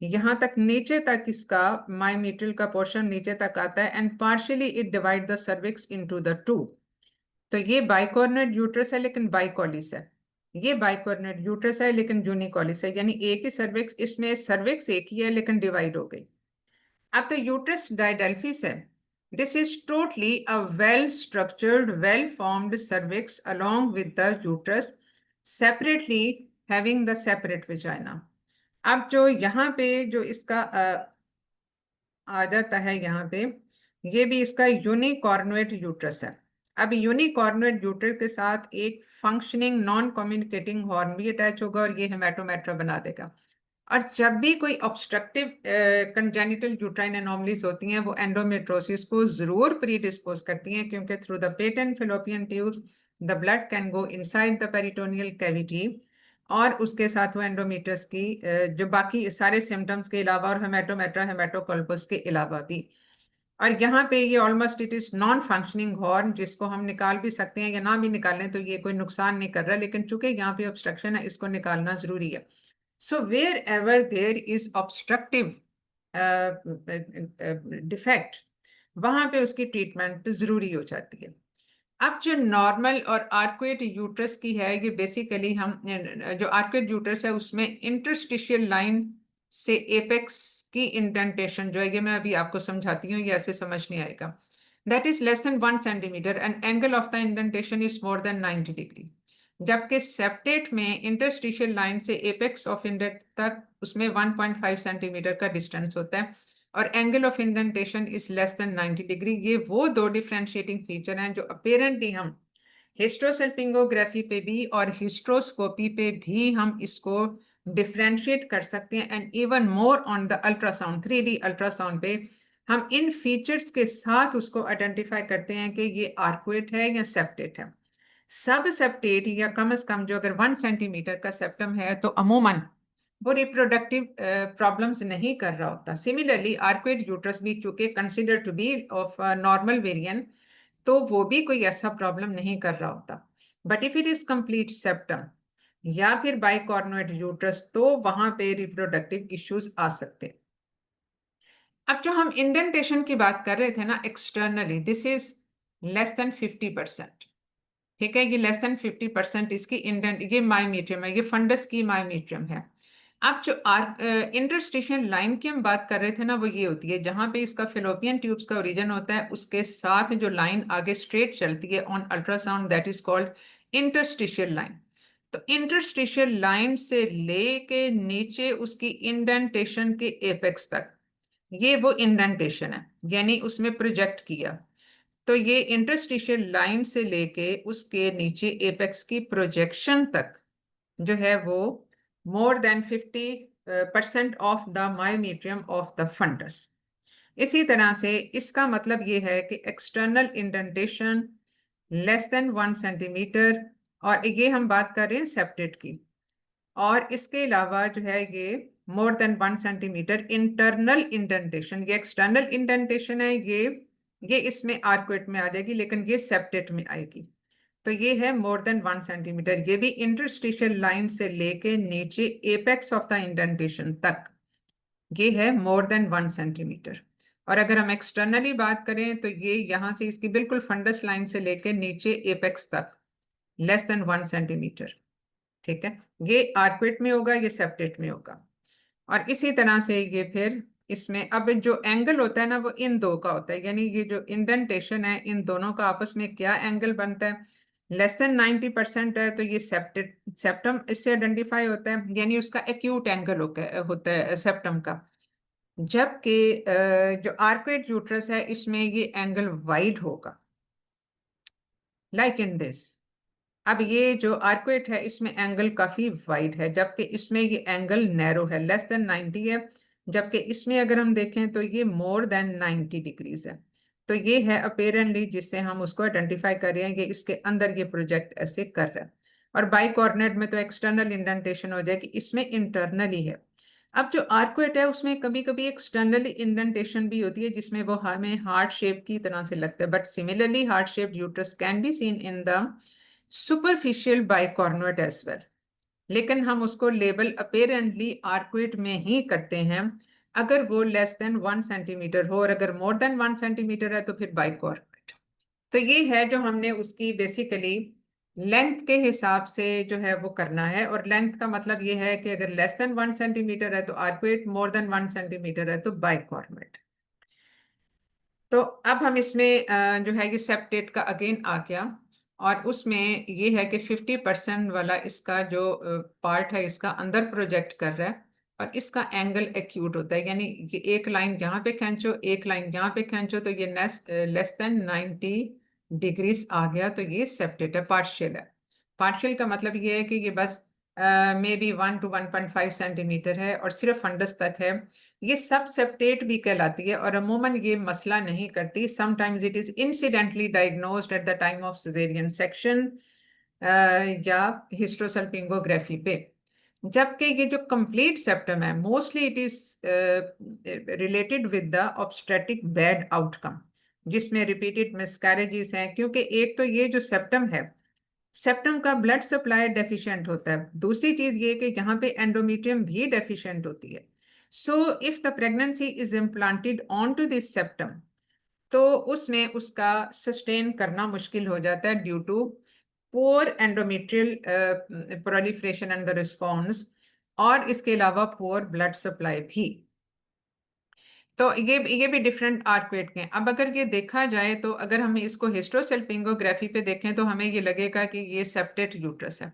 यहाँ तक नीचे तक इसका मायोमीट्रियल का पोर्शन नीचे तक आता है and partially it divide the cervix into the two. तो ये बाइकॉर्नुएट यूट्रस है लेकिन बाइकॉलिस है, ये बाइकॉर्नुएट यूट्रस है लेकिन यूनिकॉलिस है, यानी एक ही सर्विक्स, इसमें सर्विक्स एक ही है लेकिन डिवाइड हो गई। अब तो यूट्रस डायडेल्फिस है। This is totally a well-structured, well-formed cervix along with the uterus, separately having the separate vagina. अब जो यहाँ पे जो इसका आ जाता है यहाँ पे, ये भी इसका यूनिकॉर्नुएट यूट्रस है। अब यूनिकॉर्नुएट यूट्रस के साथ एक फंक्शनिंग नॉन कम्युनिकेटिंग हॉर्न भी अटैच होगा और ये हेमाटोमेट्रा बना देगा। और जब भी कोई ऑब्स्ट्रक्टिव कंजेनिटल यूट्राइन एनोमलीज होती हैं, वो एंडोमेट्रोसिस को जरूर प्रीडिस्पोज करती हैं, क्योंकि through the patent fallopian tubes the blood can go inside the peritoneal cavity, और उसके साथ वो एंडोमेट्रियस की जो बाकी सारे सिम्टम्स के अलावा और हेमाटोमेट्रा हेमाटोकल्पस के अलावा भी। और यहाँ पे ये almost it is non functioning horn, जिसको हम निकाल भी सकते हैं या ना भी निकालें तो ये कोई नुकसान नहीं कर रहा, लेकिन चूंकि यहाँ पे ऑब्स्ट्रक्शन है, इसको निकालना जरूरी है। So wherever there is obstructive defect, वहां पे उसकी ट्रीटमेंट जरूरी हो जाती है। अब जो नॉर्मल और आर्कुएट यूट्रस की है, ये बेसिकली हम जो आर्कुएट यूट्रस है उसमें इंटरस्टिशियल लाइन से एपेक्स की इंडेंटेशन जो है, ये मैं अभी आपको समझाती हूँ, ये ऐसे समझ नहीं आएगा। That is less than 1 centimetre and angle of the indentation is more than 90 degree. जबकि सेप्टेट में इंटरस्टिशियल लाइन से एपेक्स ऑफ इंडेंट तक उसमें 1.5 सेंटीमीटर का डिस्टेंस होता है और angle of indentation is less than 90 degree. ये वो दो डिफरेंशिएटिंग फीचर हैं जो अपेरेंटली हम हिस्ट्रोसल्पिंगोग्राफी पे भी और हिस्ट्रोस्कोपी पे भी हम इसको डिफरेंशिएट कर सकते हैं, and even more on the ultrasound, 3D ultrasound पे हम इन फीचर्स के साथ उसको आइडेंटिफाई करते हैं कि ये आर्कुएट है या सेप्टेट है। सब सेप्टेट या कम से कम जो अगर 1 सेंटीमीटर का सेप्टम है तो अमूमन वो रिप्रोडक्टिव प्रॉब्लम्स नहीं कर रहा होता। सिमिलरली आर्कुएट यूट्रस भी चूंकि consider to be of normal variant, तो वो भी कोई ऐसा प्रॉब्लम नहीं कर रहा होता। But if it is complete septum या फिर बाइकॉर्नुएट यूट्रस, तो वहां पे रिप्रोडक्टिव इश्यूज आ सकते। अब जो हम इंडेंटेशन की बात कर रहे थे ना externally, this is less than 50%। ठीक है, ये लेस देन 50% इसकी इंडेंट, ये मायोमीट्रियम है, ये फंडस की मायोमीट्रियम है। अब जो इंटरस्टिशियल लाइन की हम बात कर रहे थे ना, वो ये होती है जहां पे इसका फेलोपियन ट्यूब्स का ओरिजिन होता है, उसके साथ जो लाइन आगे स्ट्रेट चलती है on ultrasound, that is called interstitial line. तो इंटरस्टिशियल लाइन से लेके नीचे उसकी इंडेंटेशन के एपेक्स तक, ये वो इंडेंटेशन है, यानी उसमें प्रोजेक्ट किया। तो ये इंटरस्टिशियल लाइन से लेके उसके नीचे एपेक्स की प्रोजेक्शन तक जो है वो more than 50% of the myometrium of the fundus. इसी तरह से इसका मतलब ये है कि external indentation less than 1 centimetre, और ये हम बात कर रहे हैं सेप्टेट की, और इसके अलावा जो है ये more than 1 centimetre internal indentation. ये एक्सटर्नल इंडेंटेशन है, ये इसमें आर्कुएट में आ जाएगी, लेकिन ये सेप्टेट में आएगी। तो ये है मोर देन 1 सेंटीमीटर। ये भी इंटरस्टिशियल लाइन से लेके नीचे एपेक्स ऑफ द इंडेंटेशन तक ये है मोर देन 1 सेंटीमीटर। और अगर हम एक्सटर्नली बात करें तो ये यहाँ से इसकी बिल्कुल फंडस लाइन से लेके नीचे एपेक्स तक लेस देन 1 सेंटीमीटर। ठीक है, ये आर्कुएट में होगा, ये सेप्टेट में होगा। और इसी तरह से ये फिर इसमें अब जो एंगल होता है ना वो इन दो का होता है, यानी ये जो इंडेंटेशन है इन दोनों का आपस में क्या एंगल बनता है, लेस देन 90% है तो ये सेप्टम इससे आइडेंटिफाई होता है, यानी उसका एक्यूट एंगल होता है सेप्टम का। जबकि जो आर्कुएट यूट्रस है इसमें ये एंगल वाइड होगा, लाइक इन दिस। अब ये जो आर्कुएट है इसमें एंगल काफी वाइड है, जबकि इसमें ये एंगल नैरो है, लेस देन 90 है। जबकि इसमें अगर हम देखें तो ये मोर देन 90 डिग्रीज है। तो ये है अपेरेंटली जिससे हम उसको आइडेंटिफाई कर रहे हैं, ये इसके अंदर ये प्रोजेक्ट ऐसे कर रहा है। और बाई कोऑर्डिनेट में तो एक्सटर्नल इंडेंटेशन हो जाए कि इसमें इंटरनली है। अब जो आर्कुएट है उसमें कभी कभी एक्सटर्नल इंडेंटेशन भी होती है जिसमें वो हमें हार्ट शेप की तरह से लगता है, but similarly heart shape uterus can be seen in the superficial bicornuate as well, लेकिन हम उसको लेबल अपेरेंटली आर्कुएट में ही करते हैं अगर वो लेस देन 1 सेंटीमीटर हो, और अगर मोर देन 1 सेंटीमीटर है तो फिर बाइकॉर्नुएट। तो ये है जो हमने उसकी बेसिकली लेंथ के हिसाब से जो है वो करना है, और लेंथ का मतलब ये है कि अगर लेस देन 1 सेंटीमीटर है तो आर्कुएट, मोर देन 1 सेंटीमीटर है तो बाइकॉर्नुएट। तो अब हम इसमें जो है ये सेप्टेट का अगेन आ गया, और उसमें ये है कि 50% वाला इसका जो पार्ट है इसका अंदर प्रोजेक्ट कर रहा है, और इसका एंगल एक्यूट होता है, यानी ये एक लाइन यहाँ पे खींचो, एक लाइन यहाँ पे खींचो, तो ये लेस देन 90 डिग्रीज आ गया, तो ये सेप्टेट है, पार्शियल है। पार्शियल का मतलब ये है कि ये बस मे बी 1 to 1.5 सेंटीमीटर है और सिर्फ फंडस तक है। ये सब सेप्टेट भी कहलाती है, और अमूमन ये मसला नहीं करती। Sometimes it is incidentally diagnosed eight the time of caesarean section या हिस्ट्रोसल्पिंगोग्राफी पे। जबकि ये जो कंप्लीट सेप्टम है mostly it is related with the obstetric bad outcome, जिसमें रिपीटेड मिसकैरेजेस हैं, क्योंकि एक तो ये जो सेप्टम है, सेप्टम का ब्लड सप्लाई डेफिशिएंट होता है। दूसरी चीज ये कि यहाँ पे एंडोमेट्रियम भी डेफिशिएंट होती है। So if the pregnancy is implanted on to this septum, तो उसमें उसका सस्टेन करना मुश्किल हो जाता है due to poor endometrial proliferation and the response, और इसके अलावा पोर ब्लड सप्लाई भी। तो ये भी डिफरेंट आर्कुएट के हैं। अब अगर ये देखा जाए तो अगर हम इसको हिस्ट्रोसल्पिंगोग्राफी पे देखें तो हमें ये लगेगा कि ये सेप्टेट यूट्रस है।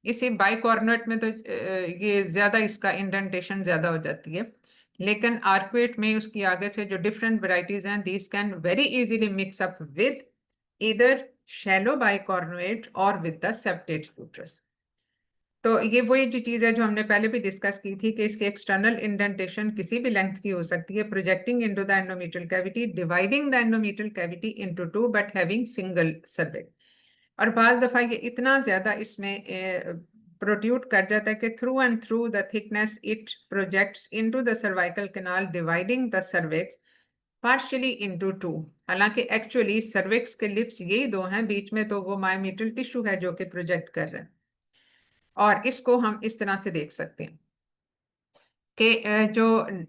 इसी बाइकॉर्नुएट में तो ये ज्यादा इसका इंडेंटेशन ज्यादा हो जाती है, लेकिन आर्कुएट में उसकी आगे से जो डिफरेंट वेराइटीज हैं, these can very easily mix up with either shallow bicornuate और विद द सेप्टेट यूट्रस। तो ये वही जो चीज़ है जो हमने पहले भी डिस्कस की थी कि इसकी एक्सटर्नल इंडेंटेशन किसी भी लेंथ की हो सकती है, projecting into the endometrial cavity, dividing the endometrial cavity into two but having single cervix. और बाज़ दफ़ा ये इतना ज़्यादा इसमें प्रोट्रूड कर जाता है कि through and through the thickness it projects into the cervical canal, dividing the cervix partially into two. हालांकि एक्चुअली सर्विक्स के लिप्स यही दो हैं, बीच में तो वो मायोमेट्रियल टिश्यू है जो कि प्रोजेक्ट कर रहे हैं। और इसको हम इस तरह से देख सकते हैं कि जो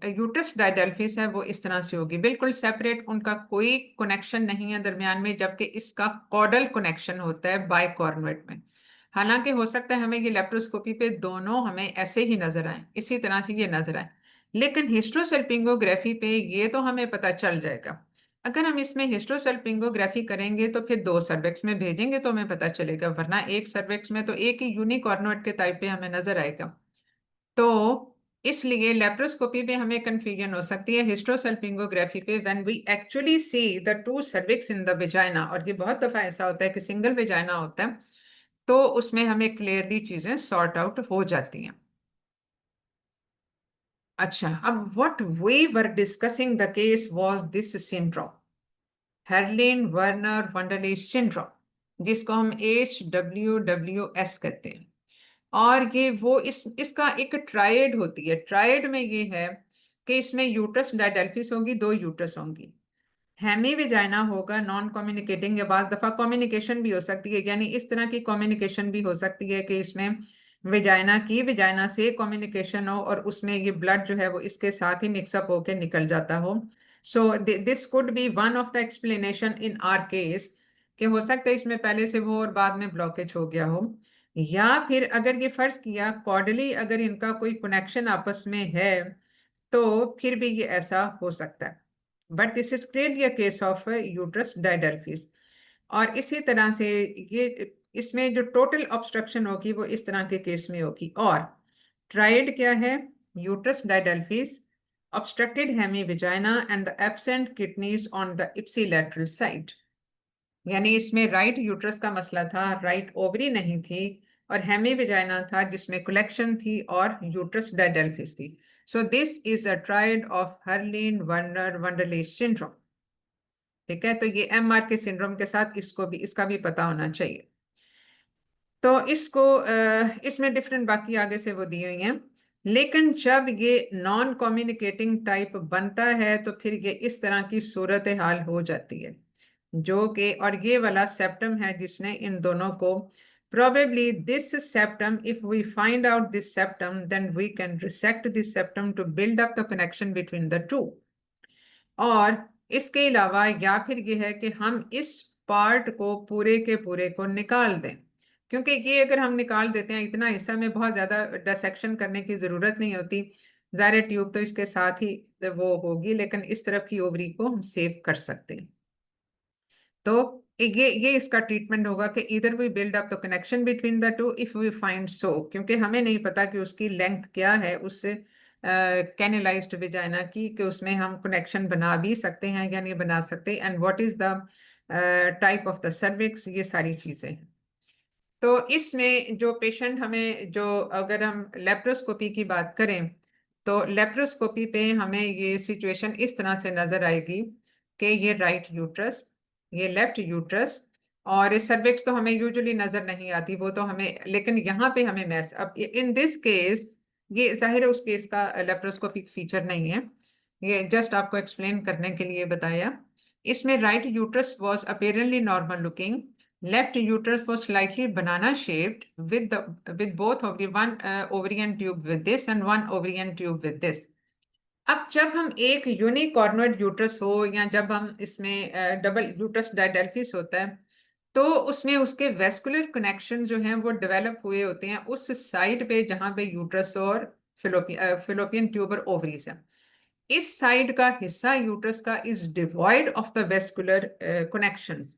यूट्रस डायडेल्फिस है वो इस तरह से होगी, बिल्कुल सेपरेट, उनका कोई कनेक्शन नहीं है दरमियान में, जबकि इसका कॉर्डल कनेक्शन होता है बाइकॉर्नुएट में। हालांकि हो सकता है हमें ये लेप्रोस्कोपी पे दोनों हमें ऐसे ही नजर आए, इसी तरह से ये नजर आए, लेकिन हिस्ट्रोसल्पिंगोग्राफी पे ये तो हमें पता चल जाएगा। अगर हम इसमें हिस्ट्रोसल्पिंगोग्राफी करेंगे तो फिर 2 सर्विक्स में भेजेंगे तो हमें पता चलेगा, वरना एक सर्विक्स में तो एक ही यूनिकॉर्नुएट के टाइप पे हमें नजर आएगा। तो इसलिए लेप्रोस्कोपी पे हमें कंफ्यूजन हो सकती है, हिस्ट्रोसल्पिंगोग्राफी पे when we actually see the 2 cervix in the vagina, और ये बहुत दफा ऐसा होता है कि सिंगल विजाइना होता है, तो उसमें हमें क्लियरली चीजें सॉर्ट आउट हो जाती हैं। अच्छा, अब what we were discussing the case was this syndrome, Herlyn Werner Wunderlich syndrome, जिसको हम HWWS कहते हैं। और ये वो इसका एक ट्रायड होती है। ट्रायड में ये है कि इसमें यूट्रस डायडेल्फिस होगी, 2 यूट्रस होंगी, हेमी वेजाइना होगा, नॉन कम्युनिकेटिंग, या बाज दफा कम्युनिकेशन भी हो सकती है, यानी इस तरह की कम्युनिकेशन भी हो सकती है कि इसमें वेजाइना से कम्युनिकेशन हो और उसमें ये ब्लड जो है वो इसके साथ ही मिक्सअप होकर निकल जाता हो। So this could be one of the explanation in are case, कि हो सकता है इसमें पहले से वो और बाद में ब्लॉकेज हो गया हो, या फिर अगर ये फर्ज किया कॉर्डली अगर इनका कोई कनेक्शन आपस में है तो फिर भी ये ऐसा हो सकता है। But this is clearly a case of uterus didelphys. और इसी तरह से ये इसमें जो टोटल ऑब्स्ट्रक्शन होगी वो इस तरह के केस में होगी। और ट्रायड क्या है? Uterus didelphys, obstructed hemivagina and the absent kidneys on the ipsilateral side, यानी इसमें राइट यूट्रस का मसला था, राइट ओवरी नहीं थी, और हेमीवेजाइना था जिसमें कलेक्शन थी और यूट्रस डायडेल्फिस थी। So this is a triad of Herlyn Werner Wunderlich syndrome. ठीक है, तो ये एमआर के सिंड्रोम के साथ इसका भी पता होना चाहिए। तो इसमें डिफरेंट बाकी आगे से वो दी हुई हैं, लेकिन जब ये नॉन कम्युनिकेटिंग टाइप बनता है तो फिर ये इस तरह की सूरत हाल हो जाती है, जो कि, और ये वाला सेप्टम है जिसने इन दोनों को, probably this septum, if we find out this septum, then we can resect this septum to build up the connection between the two. और इसके अलावा या फिर ये है कि हम इस पार्ट को पूरे के पूरे को निकाल दें, क्योंकि ये अगर हम निकाल देते हैं इतना हिस्सा में बहुत ज्यादा डिसेक्शन करने की जरूरत नहीं होती, ज़ाहिर ट्यूब तो इसके साथ ही वो होगी, लेकिन इस तरफ की ओवरी को हम सेव कर सकते हैं। तो ये इसका ट्रीटमेंट होगा कि इधर we build up the connection between the two if we find so, क्योंकि हमें नहीं पता कि उसकी लेंथ क्या है उससे कैनलाइज्ड वेजाइना की, कि उसमें हम कनेक्शन बना भी सकते हैं या नहीं बना सकते, and what is the type of the cervix, ये सारी चीजें हैं। तो इसमें जो पेशेंट हमें, जो अगर हम लेप्रोस्कोपी की बात करें तो लेप्रोस्कोपी पे हमें ये सिचुएशन इस तरह से नजर आएगी कि ये राइट यूट्रस, ये लेफ्ट यूट्रस, और सर्विक्स तो हमें यूजुअली नजर नहीं आती, वो तो हमें, लेकिन यहाँ पे हमें मैस, अब इन दिस केस ये जाहिर है उस केस का लेप्रोस्कोपिक फीचर नहीं है, ये जस्ट आपको एक्सप्लेन करने के लिए बताया। इसमें right uterus was apparently normal looking, left uterus was slightly banana shaped with both ovary, one ovarian tube with this and one ovarian tube with this. अब जब हम एक यूनिकॉर्नोइड यूट्रस हो या जब हम इसमें डबल यूट्रस डायडेल्फिस होता है तो उसमें उसके वेस्कुलर कनेक्शन जो हैं वो डेवलप हुए होते हैं उस साइड पे जहां पे यूट्रस और फिलोपियन ट्यूब और ओवरीज है। इस साइड का हिस्सा यूट्रस का is devoid of the vascular connections,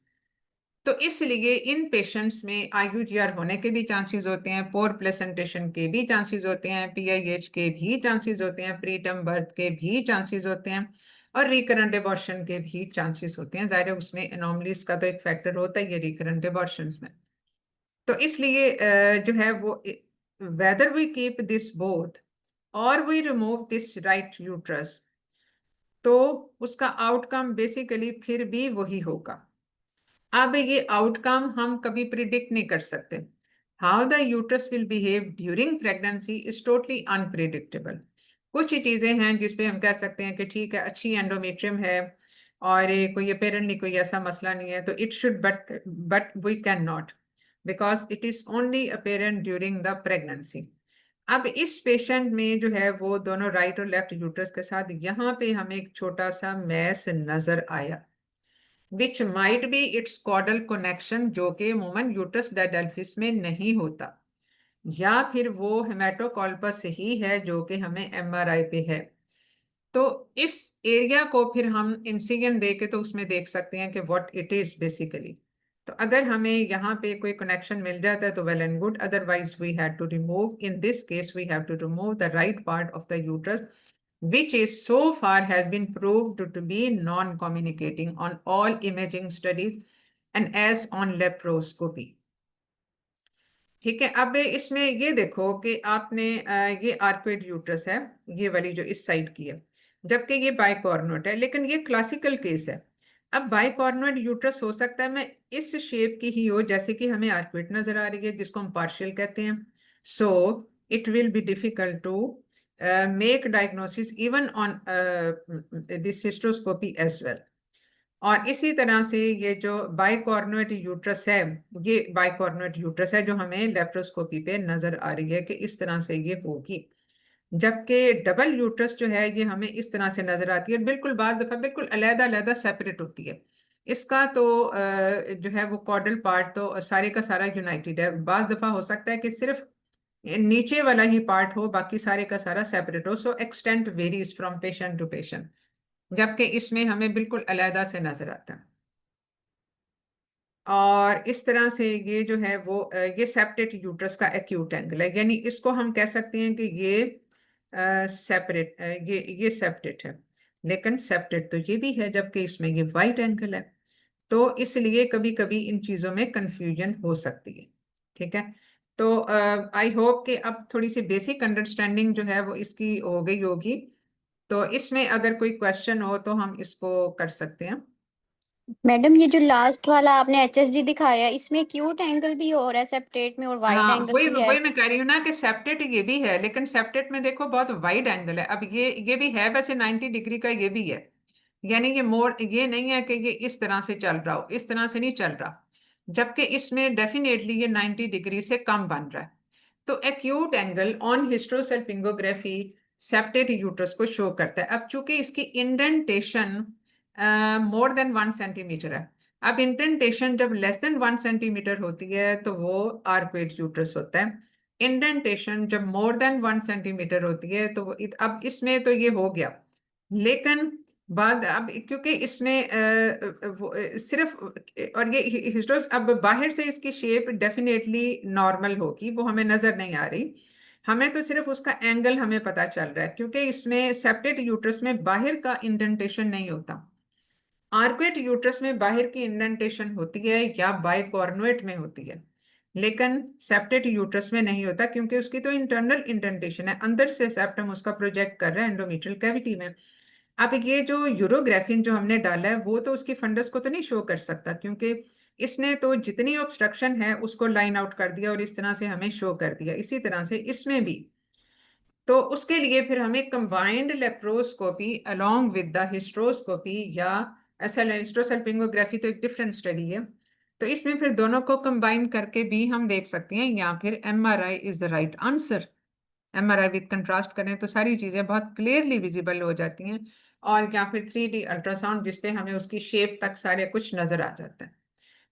तो इसलिए इन पेशेंट्स में IUGR होने के भी चांसेस होते हैं, पोर प्लेसेंटेशन के भी चांसेस होते हैं, PIH के भी चांसेस होते हैं, प्रीटर्म बर्थ के भी चांसेस होते हैं, और रिकरेंट एबॉर्शन के भी चांसेस होते हैं। ज़ाहिर है उसमें एनोमलीज का तो एक फैक्टर होता है ये रिकरेंट एबॉर्शंस में। तो इसलिए जो है वो, whether we keep this both और we remove this right uterus, तो उसका आउटकम बेसिकली फिर भी वही होगा। अब ये आउटकम हम कभी प्रिडिक्ट नहीं कर सकते। How the uterus will behave during pregnancy is totally unpredictable. कुछ ही चीजें हैं जिसपे हम कह सकते हैं कि ठीक है अच्छी एंडोमेट्रियम है और कोई अपेरेंटली कोई ऐसा मसला नहीं है, तो it should, but we can not because it is only apparent during the pregnancy. अब इस पेशेंट में जो है वो दोनों राइट और लेफ्ट यूट्रस के साथ यहाँ पे हमें एक छोटा सा मैस नजर आया, which might be its caudal connection, जो कि अमूमन यूट्रस डायडेल्फिस में नहीं होता, या फिर वो हेमाटोकॉल्पस ही है जो कि हमें MRI पे है। तो इस एरिया को फिर हम इंसिजन दे के तो उसमें देख सकते हैं कि व्हाट इट इज बेसिकली। तो अगर हमें यहाँ पे कोई कनेक्शन मिल जाता है तो well and good, otherwise we have to remove, in this case we have to remove the right part of the uterus, which is so far has been proved to be non-communicating on all imaging studies and as on laparoscopy. ठीक है। अब इसमें ये देखो कि आपने ये आर्क्वेड uterus है, ये वाली जो इस साइड की है, जबकि ये बाइकॉर्नुएट है, लेकिन ये क्लासिकल केस है। अब बाइकॉर्नुएट यूट्रस हो सकता है मैं इस शेप की ही हो जैसे कि हमें आर्क्वेड नजर आ रही है, जिसको हम पार्शियल कहते हैं। So it will be difficult to make diagnosis even on this hysteroscopy as well. और इसी तरह से ये जो बाइकॉर्नुएट यूट्रस है, ये बाइकॉर्नुएट यूट्रस है जो हमें लेप्रोस्कोपी पे नजर आ रही है कि इस तरह से ये होगी, जबकि डबल यूट्रस जो है ये हमें इस तरह से नजर आती है, बिल्कुल बाद दफा बिल्कुल अलग अलग सेपरेट होती है। इसका तो जो है वो कॉर्डल पार्ट तो सारे का सारा यूनाइटेड है। बाद दफा हो सकता है कि सिर्फ नीचे वाला ही पार्ट हो, बाकी सारे का सारा सेपरेट हो। So extent varies from patient to patient, जबकि इसमें हमें बिल्कुल अलहदा से नजर आता है। और इस तरह से ये जो है वो ये सेप्टेट यूट्रस का एक्यूट एंगल है, यानी इसको हम कह सकते हैं कि ये सेपरेट ये सेप्टेट है, लेकिन सेप्टेट तो ये भी है, जबकि इसमें ये वाइट एंगल है। तो इसलिए कभी कभी इन चीजों में कंफ्यूजन हो सकती है। ठीक है। तो आई होप कि अब थोड़ी सी बेसिक अंडरस्टैंडिंग जो है वो इसकी हो गई होगी। तो इसमें अगर कोई क्वेश्चन हो तो हम इसको कर सकते हैं। मैडम ये जो लास्ट वाला आपने एचएसजी दिखाया इसमें एक्यूट एंगल भी हो रहा है सेप्टेट में और वाइट हाँ, एंगल वही भी है। वही मैं कह रही हूँ ना कि सेप्टेट ये भी है, लेकिन सेप्टेट में देखो बहुत वाइड एंगल है। अब ये भी है वैसे 90 डिग्री का, ये भी है, यानी ये मोड़ ये नहीं है कि ये इस तरह से चल रहा हो, इस तरह से नहीं चल रहा, जबकि इसमें डेफिनेटली ये 90 डिग्री से कम बन रहा है। तो acute angle on hysterosalpingography septate uterus को शो करता है। अब चूंकि इसकी इंडेंटेशन मोर देन 1 सेंटीमीटर है, अब इंडेंटेशन जब लेस देन 1 सेंटीमीटर होती है तो वो आर्क्वेट यूट्रस होता है। इंडेंटेशन जब मोर देन 1 सेंटीमीटर होती है तो अब इसमें तो ये हो गया, लेकिन बाद अब क्योंकि इसमें सिर्फ और ये हिस्टोस अब बाहर से इसकी शेप डेफिनेटली नॉर्मल होगी, वो हमें नजर नहीं आ रही, हमें तो सिर्फ उसका एंगल हमें पता चल रहा है, क्योंकि इसमें सेप्टेट यूट्रस में बाहर का इंडेंटेशन नहीं होता। आर्क्वेट यूट्रस में बाहर की इंडेंटेशन होती है या बाइकॉर्नुएट में होती है, लेकिन सेप्टेट यूट्रस में नहीं होता, क्योंकि उसकी तो इंटरनल इंडेंटेशन है, अंदर से सेप्टम उसका प्रोजेक्ट कर रहा है एंडोमेट्रियल कैविटी में। अब ये जो यूरोग्राफिन जो हमने डाला है वो तो उसकी फंडस को तो नहीं शो कर सकता, क्योंकि इसने तो जितनी ऑब्स्ट्रक्शन है उसको लाइन आउट कर दिया और इस तरह से हमें शो कर दिया। इसी तरह से इसमें भी, तो उसके लिए फिर हमें combined laparoscopy along with the hysteroscopy या हिस्ट्रोसल्पिंगोग्राफी तो एक डिफरेंट स्टडी है, तो इसमें फिर दोनों को कंबाइन करके भी हम देख सकते हैं, या फिर MRI is the right answer. MRI with contrast करें तो सारी चीजें बहुत क्लियरली विजिबल हो जाती हैं, और या फिर 3D अल्ट्रासाउंड जिसपे हमें उसकी शेप तक सारे कुछ नजर आ जाता है।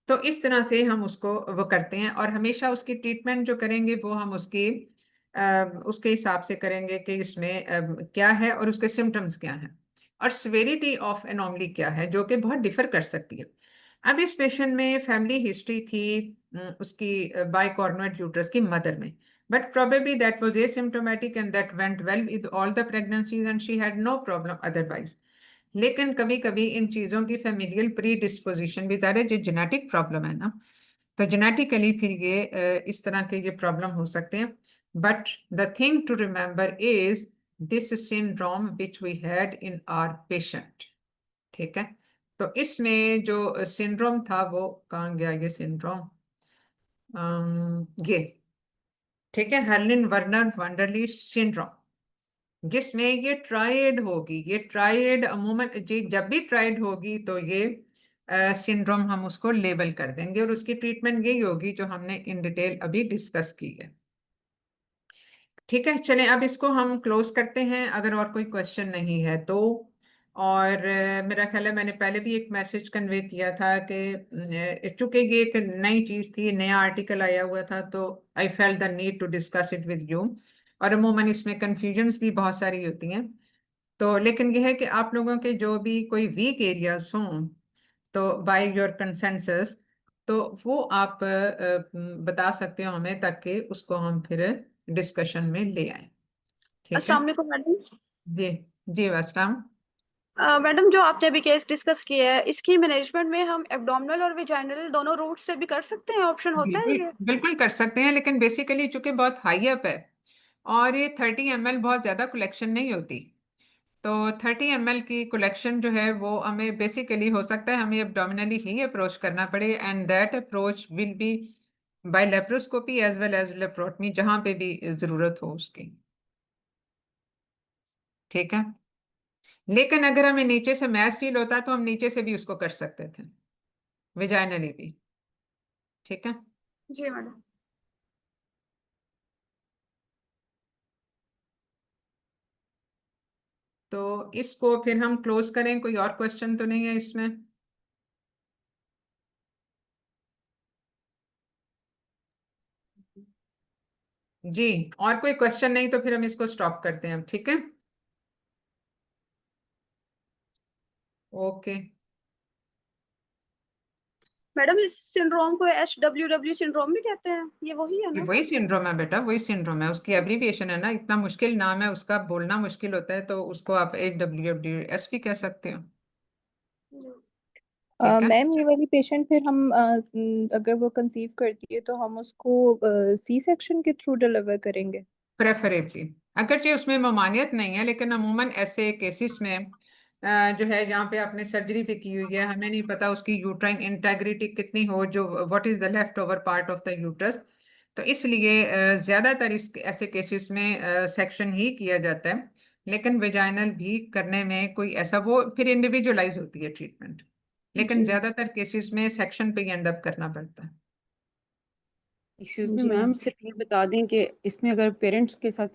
तो इस तरह से हम उसको वो करते हैं, और हमेशा उसकी ट्रीटमेंट जो करेंगे वो हम उसके हिसाब से करेंगे कि इसमें क्या है और उसके सिम्टम्स क्या हैं और सिविरिटी ऑफ एनोमली क्या है, जो कि बहुत डिफर कर सकती है। अब इस पेशेंट में फैमिली हिस्ट्री थी उसकी बाइकॉर्नुएट यूट्रस की मदर में, but probably that was asymptomatic and that went well with all the pregnancies and she had no problem otherwise। लेकिन कभी कभी इन चीजों की फेमिलियल प्री डिस्पोजिशन भी ज़्यादा, जो जेनेटिक प्रॉब्लम है ना, तो जेनेटिकली फिर ये इस तरह के ये प्रॉब्लम हो सकते हैं। But the thing to remember is this syndrome which we had in our patient. ठीक है। तो इसमें जो सिंड्रोम था वो कहाँ गया ये सिंड्रोम, ये ठीक है, हर्लिन वर्नर वंडरली सिंड्रोम, जिसमें ये ट्रायड होगी। ये ट्रायड अमूमन जी जब भी ट्रायड होगी तो ये सिंड्रोम हम उसको लेबल कर देंगे, और उसकी ट्रीटमेंट यही होगी जो हमने इन डिटेल अभी डिस्कस की है। ठीक है, चलें अब इसको हम क्लोज करते हैं, अगर और कोई क्वेश्चन नहीं है तो। और मेरा ख्याल है मैंने पहले भी एक मैसेज कन्वे किया था कि चूंकि ये एक नई चीज़ थी, नया आर्टिकल आया हुआ था, तो I felt the need to discuss it with you. और अमूमन इसमें कन्फ्यूजन्स भी बहुत सारी होती हैं, तो लेकिन यह है कि आप लोगों के जो भी कोई वीक एरियाज हों तो बाय योर कंसेंसस तो वो आप बता सकते हो हमें, ताकि उसको हम फिर डिस्कशन में ले आए। ठीक है अस्सलाम वालेकुम मैडम। जी। जी अस्सलाम। मैडम जो आपने अभी केस डिस्कस किया है, इसकी मैनेजमेंट में हम एब्डोमिनल और वेजाइनल दोनों रूट से भी कर सकते हैं, ऑप्शन होता है बिल्कुल ये? बिल्कुल कर सकते हैं, लेकिन बेसिकली चूंकि बहुत हाई अप है और ये 30 ml बहुत ज्यादा कलेक्शन नहीं होती, तो 30 ml की कलेक्शन जो है वो हमें बेसिकली हो सकता है हमें एब्डोमिनली ही अप्रोच करना पड़े, and that approach will be by laparoscopy as well as laparotomy, जहां पे भी जरूरत हो उसकी। ठीक है, लेकिन अगर हमें नीचे से मैस फील होता तो हम नीचे से भी उसको कर सकते थे, विजाइनली भी। ठीक है, जी मैडम। तो इसको फिर हम क्लोज करें। कोई और क्वेश्चन तो नहीं है इसमें? जी, और कोई क्वेश्चन नहीं तो फिर हम इसको स्टॉप करते हैं, ठीक है? ओके। मैडम इस सिंड्रोम को HWW सिंड्रोम भी कहते हैं, ये वही है ये ना? वही सिंड्रोम है बेटा, वही सिंड्रोम है, उसकी एब्रीविएशन है ना, इतना मुश्किल नाम है उसका, बोलना मुश्किल होता है, तो उसको आप HWWS भी कह सकते हो। ठीक है, मैम ये वाली पेशेंट फिर हम अगर वो कंसीव करती है तो हम उसको सी सेक्शन के थ्रू डिलीवर करेंगे? प्रेफरेबली। अगरचे उसमें ममानियत नहीं है, लेकिन अमूमन ऐसे केसेस में जो है जहाँ पे आपने सर्जरी भी की हुई है, हमें नहीं पता उसकी यूट्राइन इंटेग्रिटी कितनी हो, जो what is the left over part of the uterus, तो इसलिए ज्यादातर इस ऐसे केसेस में सेक्शन ही किया जाता है, लेकिन वेजाइनल भी करने में कोई ऐसा, वो फिर इंडिविजुअलाइज होती है ट्रीटमेंट, लेकिन जी ज्यादातर केसेस में सेक्शन पे ही एंड अप करना पड़ता है। एक्सक्यूज मी जी मैम, मैम। सिर्फ ये बता दें कि इसमें अगर पेरेंट्स के साथ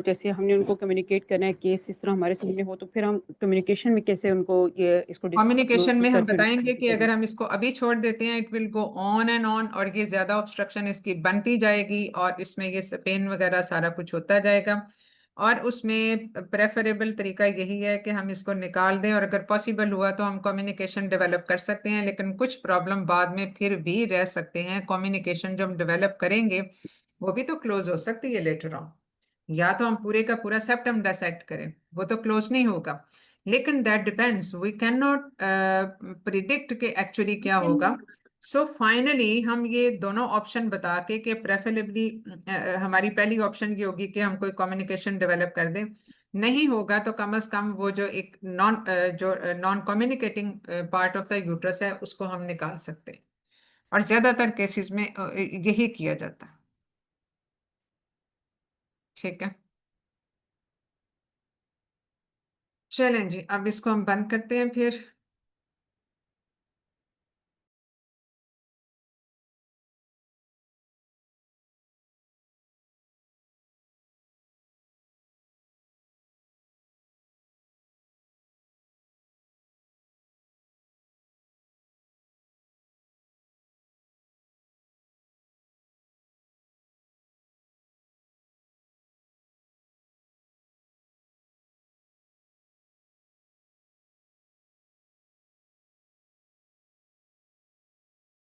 जैसे हमने उनको कम्युनिकेट करना है, केस इस तरह हमारे सामने हो, तो फिर हम कम्युनिकेशन में कैसे उनको ये इसको कम्युनिकेशन में डिस्क्लोज हम करके उनको बताएंगे convey कि करें? अगर हम इसको अभी छोड़ देते हैं it will go on and on, और ये ज्यादा ऑब्स्ट्रक्शन इसकी बनती जाएगी, और इसमें ये पेन वगैरह सारा कुछ होता जाएगा, और उसमें प्रेफरेबल तरीका यही है कि हम इसको निकाल दें, और अगर पॉसिबल हुआ तो हम कम्युनिकेशन डेवलप कर सकते हैं, लेकिन कुछ प्रॉब्लम बाद में फिर भी रह सकते हैं। कम्युनिकेशन जो हम डेवलप करेंगे वो भी तो क्लोज हो सकती है लेटर ऑन, या तो हम पूरे का पूरा सेप्टम डायसेक्ट करें, वो तो क्लोज नहीं होगा, लेकिन that depends, we can not predict कि एक्चुअली क्या होगा। सो फाइनली हम ये दोनों ऑप्शन बता के कि प्रेफरेबली हमारी पहली ऑप्शन ये होगी कि हम कोई कम्युनिकेशन डेवलप कर दें, नहीं होगा तो कम से कम वो जो एक non communicating part of the uterus है उसको हम निकाल सकते हैं, और ज्यादातर केसेस में यही किया जाता है। ठीक है, चलें जी, अब इसको हम बंद करते हैं फिर।